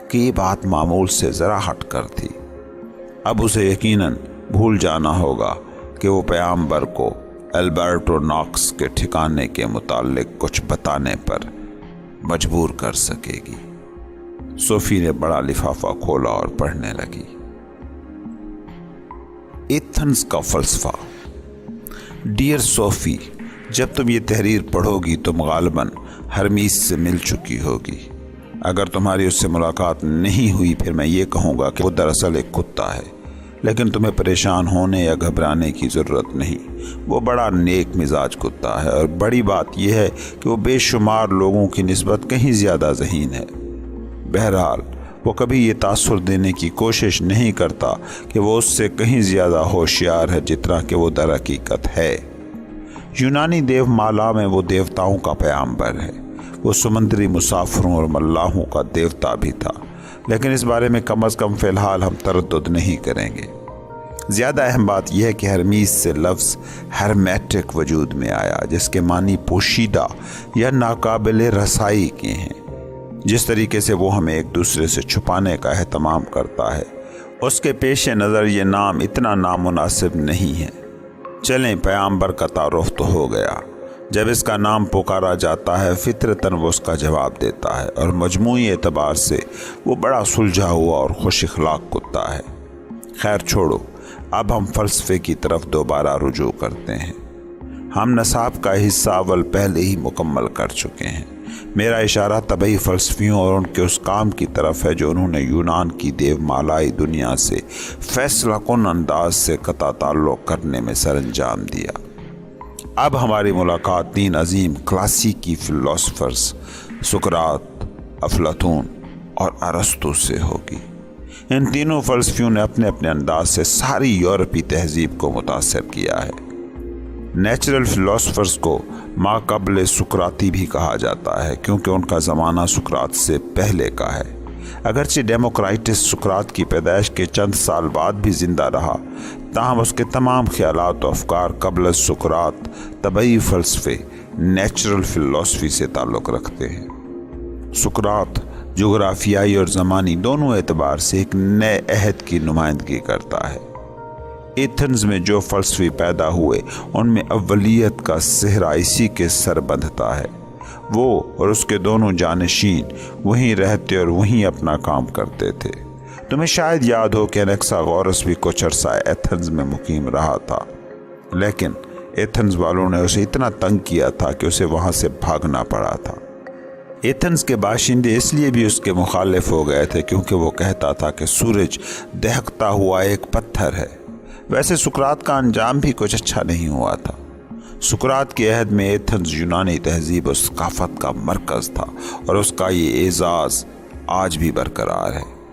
کہ یہ بات معمول سے ذرا ہٹ کر تھی۔ اب اسے یقیناً بھول جانا ہوگا کہ وہ پیغمبر کو البرٹو ناکس کے ٹھکانے کے متعلق کچھ بتانے پر مجبور کر سکے گی۔ صوفی نے بڑا لفافہ کھولا اور پڑھنے لگی۔ ایتھنز کا فلسفہ۔ ڈیئر صوفی، جب تم یہ تحریر پڑھو گی تم غالباً ہرمیس سے مل چکی ہوگی۔ اگر تمہاری اس سے ملاقات نہیں ہوئی پھر میں یہ کہوں گا کہ وہ دراصل ایک کتا ہے، لیکن تمہیں پریشان ہونے یا گھبرانے کی ضرورت نہیں۔ وہ بڑا نیک مزاج کتا ہے اور بڑی بات یہ ہے کہ وہ بے شمار لوگوں کی نسبت کہیں زیادہ ذہین ہے۔ بہرحال وہ کبھی یہ تاثر دینے کی کوشش نہیں کرتا کہ وہ اس سے کہیں زیادہ ہوشیار ہے جتنا کہ وہ در حقیقت ہے۔ یونانی دیو مالا میں وہ دیوتاؤں کا پیغمبر ہے۔ وہ سمندری مسافروں اور ملاحوں کا دیوتا بھی تھا، لیکن اس بارے میں کم از کم فی الحال ہم تردد نہیں کریں گے۔ زیادہ اہم بات یہ ہے کہ ہرمیس سے لفظ ہرمیٹک وجود میں آیا، جس کے معنی پوشیدہ یا ناقابل رسائی کے ہیں۔ جس طریقے سے وہ ہمیں ایک دوسرے سے چھپانے کا اہتمام کرتا ہے، اس کے پیش نظر یہ نام اتنا نامناسب نہیں ہے۔ چلیں، پیغمبر کا تعارف تو ہو گیا۔ جب اس کا نام پکارا جاتا ہے فطرتاً وہ اس کا جواب دیتا ہے، اور مجموعی اعتبار سے وہ بڑا سلجھا ہوا اور خوش اخلاق کتا ہے۔ خیر چھوڑو، اب ہم فلسفے کی طرف دوبارہ رجوع کرتے ہیں۔ ہم نصاب کا حصہ اول پہلے ہی مکمل کر چکے ہیں۔ میرا اشارہ طبعی فلسفیوں اور ان کے اس کام کی طرف ہے جو انہوں نے یونان کی دیو مالائی دنیا سے فیصلہ کن انداز سے قطع تعلق کرنے میں سر انجام دیا۔ اب ہماری ملاقات 3 عظیم کلاسیکی فلاسفرز سقراط، افلاطون اور ارسطو سے ہوگی۔ ان تینوں فلسفیوں نے اپنے اپنے انداز سے ساری یورپی تہذیب کو متاثر کیا ہے۔ نیچرل فلاسفرز کو ما قبل سقراطی بھی کہا جاتا ہے کیونکہ ان کا زمانہ سقراط سے پہلے کا ہے۔ اگرچہ ڈیموکرائٹس سقراط کی پیدائش کے چند سال بعد بھی زندہ رہا، تاہم اس کے تمام خیالات و افکار قبل سقراط طبعی فلسفے نیچرل فلسفی سے تعلق رکھتے ہیں۔ سقراط جغرافیائی اور زمانی دونوں اعتبار سے ایک نئے عہد کی نمائندگی کرتا ہے۔ ایتھنز میں جو فلسفی پیدا ہوئے ان میں اولیت کا صحرا اسی کے سر بندھتا ہے۔ وہ اور اس کے دونوں جانشین وہیں رہتے اور وہیں اپنا کام کرتے تھے۔ تمہیں شاید یاد ہو کہ انیکساغورس بھی کچھ عرصہ ایتھنز میں مقیم رہا تھا، لیکن ایتھنز والوں نے اسے اتنا تنگ کیا تھا کہ اسے وہاں سے بھاگنا پڑا تھا۔ ایتھنز کے باشندے اس لیے بھی اس کے مخالف ہو گئے تھے کیونکہ وہ کہتا تھا کہ سورج دہکتا ہوا ایک پتھر ہے۔ ویسے سقراط کا انجام بھی کچھ اچھا نہیں ہوا تھا۔ سقراط کے عہد میں ایتھنز یونانی تہذیب اور ثقافت کا مرکز تھا اور اس کا یہ اعزاز آج بھی برقرار ہے۔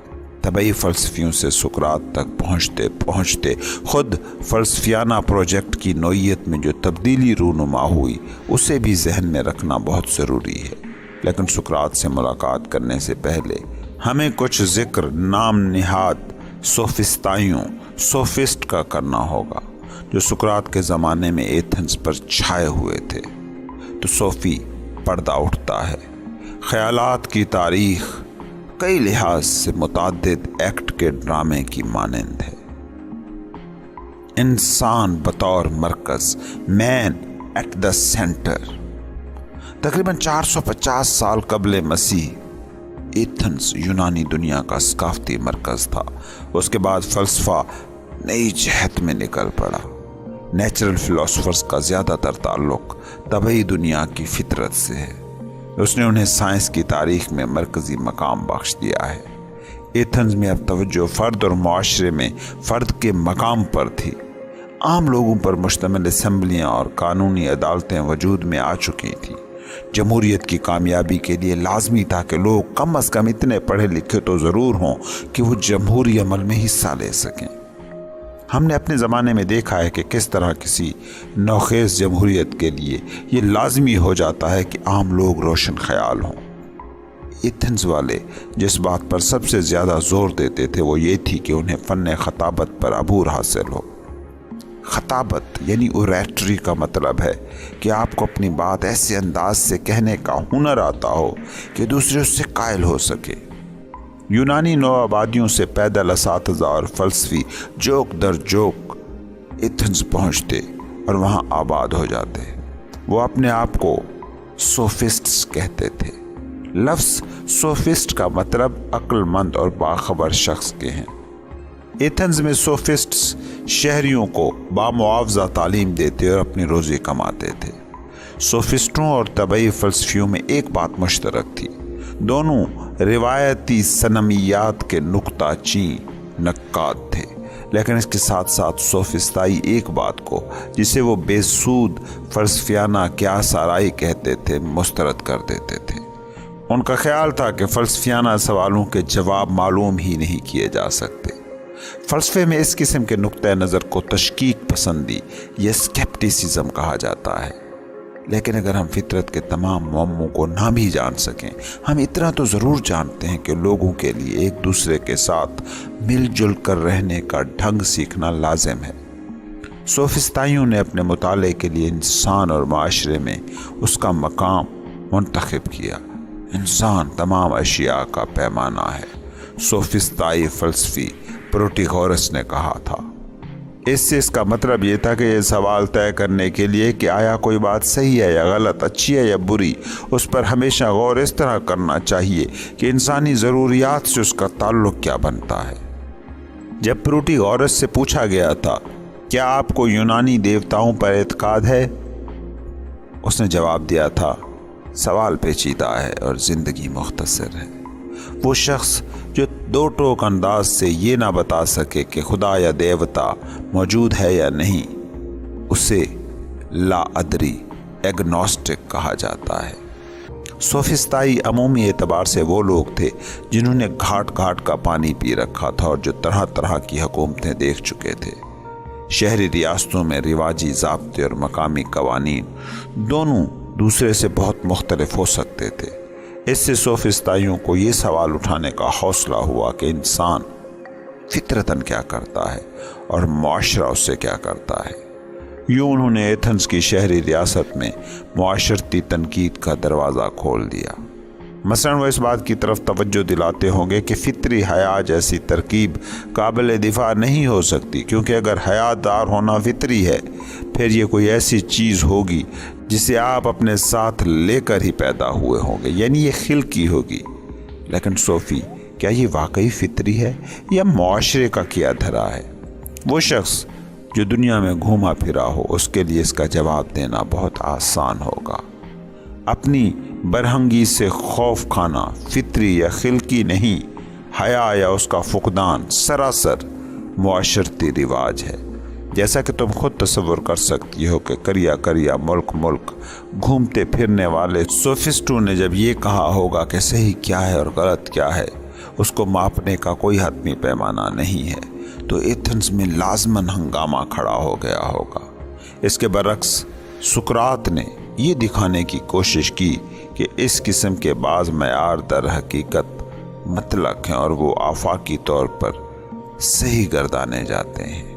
طبعی فلسفیوں سے سقراط تک پہنچتے پہنچتے خود فلسفیانہ پروجیکٹ کی نوعیت میں جو تبدیلی رونما ہوئی اسے بھی ذہن میں رکھنا بہت ضروری ہے۔ لیکن سقراط سے ملاقات کرنے سے پہلے ہمیں کچھ ذکر نام نہاد سوفسٹ کا کرنا ہوگا جو سقراط کے زمانے میں ایتھنز پر چھائے ہوئے تھے۔ تو صوفی پردہ اٹھتا ہے۔ خیالات کی تاریخ کئی لحاظ سے متعدد ایکٹ کے ڈرامے کی مانند ہے۔ انسان بطور مرکز، مین ایٹ دا سینٹر۔ تقریباً 450 سال قبل مسیح ایتھنز یونانی دنیا کا ثقافتی مرکز تھا۔ اس کے بعد فلسفہ نئی جہت میں نکل پڑا۔ نیچرل فلاسفرز کا زیادہ تر تعلق طبعی دنیا کی فطرت سے ہے۔ اس نے انہیں سائنس کی تاریخ میں مرکزی مقام بخش دیا ہے۔ ایتھنز میں اب توجہ فرد اور معاشرے میں فرد کے مقام پر تھی۔ عام لوگوں پر مشتمل اسمبلیاں اور قانونی عدالتیں وجود میں آ چکی تھیں۔ جمہوریت کی کامیابی کے لیے لازمی تھا کہ لوگ کم از کم اتنے پڑھے لکھے تو ضرور ہوں کہ وہ جمہوری عمل میں حصہ لے سکیں۔ ہم نے اپنے زمانے میں دیکھا ہے کہ کس طرح کسی نوخیز جمہوریت کے لیے یہ لازمی ہو جاتا ہے کہ عام لوگ روشن خیال ہوں۔ ایتھنز والے جس بات پر سب سے زیادہ زور دیتے تھے وہ یہ تھی کہ انہیں فن خطابت پر عبور حاصل ہو۔ خطابت یعنی اوریٹری کا مطلب ہے کہ آپ کو اپنی بات ایسے انداز سے کہنے کا ہنر آتا ہو کہ دوسرے اس سے قائل ہو سکے۔ یونانی نو آبادیوں سے پیدل اساتذہ اور فلسفی جوک در جوک ایتھنز پہنچتے اور وہاں آباد ہو جاتے۔ وہ اپنے آپ کو سوفسٹس کہتے تھے۔ لفظ سوفسٹ کا مطلب عقل مند اور باخبر شخص کے ہیں۔ ایتھنز میں سوفسٹس شہریوں کو بامعاوضہ تعلیم دیتے اور اپنی روزی کماتے تھے۔ سوفسٹوں اور طبعی فلسفیوں میں ایک بات مشترک تھی، دونوں روایتی صنمیات کے نکتہ چین نقاد تھے، لیکن اس کے ساتھ ساتھ سوفسطائی ایک بات کو جسے وہ بے سود فلسفیانہ قیاس آرائی کہتے تھے مسترد کر دیتے تھے۔ ان کا خیال تھا کہ فلسفیانہ سوالوں کے جواب معلوم ہی نہیں کیے جا سکتے۔ فلسفے میں اس قسم کے نقطہ نظر کو تشکیک پسندی یا اسکیپٹیسزم کہا جاتا ہے۔ لیکن اگر ہم فطرت کے تمام معموں کو نہ بھی جان سکیں، ہم اتنا تو ضرور جانتے ہیں کہ لوگوں کے لیے ایک دوسرے کے ساتھ مل جل کر رہنے کا ڈھنگ سیکھنا لازم ہے۔ سوفسطائیوں نے اپنے مطالعے کے لیے انسان اور معاشرے میں اس کا مقام منتخب کیا۔ انسان تمام اشیاء کا پیمانہ ہے، سوفسطائی فلسفی پروٹیغورس نے کہا تھا۔ اس سے اس کا مطلب یہ تھا کہ یہ سوال طے کرنے کے لیے کہ آیا کوئی بات صحیح ہے یا غلط، اچھی ہے یا بری، اس پر ہمیشہ غور اس طرح کرنا چاہیے کہ انسانی ضروریات سے اس کا تعلق کیا بنتا ہے۔ جب پروٹیغورس سے پوچھا گیا تھا کیا آپ کو یونانی دیوتاؤں پر اعتقاد ہے، اس نے جواب دیا تھا سوال پیچیدہ ہے اور زندگی مختصر ہے۔ وہ شخص جو دو ٹوک انداز سے یہ نہ بتا سکے کہ خدا یا دیوتا موجود ہے یا نہیں، اسے لا ادری ایگنوسٹک کہا جاتا ہے۔ سوفسطائی عمومی اعتبار سے وہ لوگ تھے جنہوں نے گھاٹ گھاٹ کا پانی پی رکھا تھا اور جو طرح طرح کی حکومتیں دیکھ چکے تھے۔ شہری ریاستوں میں رواجی ضابطے اور مقامی قوانین دونوں دوسرے سے بہت مختلف ہو سکتے تھے۔ اس سے سوفسطائیوں کو یہ سوال اٹھانے کا حوصلہ ہوا کہ انسان فطرتاً کیا کرتا ہے اور معاشرہ اس سے کیا کرتا ہے۔ یوں انہوں نے ایتھنز کی شہری ریاست میں معاشرتی تنقید کا دروازہ کھول دیا۔ مثلاً وہ اس بات کی طرف توجہ دلاتے ہوں گے کہ فطری حیا جیسی ترکیب قابل دفاع نہیں ہو سکتی، کیونکہ اگر حیات دار ہونا فطری ہے پھر یہ کوئی ایسی چیز ہوگی جسے آپ اپنے ساتھ لے کر ہی پیدا ہوئے ہوں گے، یعنی یہ خلقی ہوگی۔ لیکن صوفی کیا یہ واقعی فطری ہے یا معاشرے کا کیا دھرا ہے؟ وہ شخص جو دنیا میں گھوما پھرا ہو اس کے لیے اس کا جواب دینا بہت آسان ہوگا۔ اپنی برہنگی سے خوف کھانا فطری یا خلقی نہیں، حیا یا اس کا فقدان سراسر معاشرتی رواج ہے۔ جیسا کہ تم خود تصور کر سکتی ہو کہ کریا کریا ملک ملک گھومتے پھرنے والے سوفسٹوں نے جب یہ کہا ہوگا کہ صحیح کیا ہے اور غلط کیا ہے، اس کو ماپنے کا کوئی حتمی پیمانہ نہیں ہے، تو ایتھنز میں لازماً ہنگامہ کھڑا ہو گیا ہوگا۔ اس کے برعکس سقراط نے یہ دکھانے کی کوشش کی کہ اس قسم کے بعض معیار در حقیقت مطلق ہیں اور وہ آفاقی طور پر صحیح گردانے جاتے ہیں۔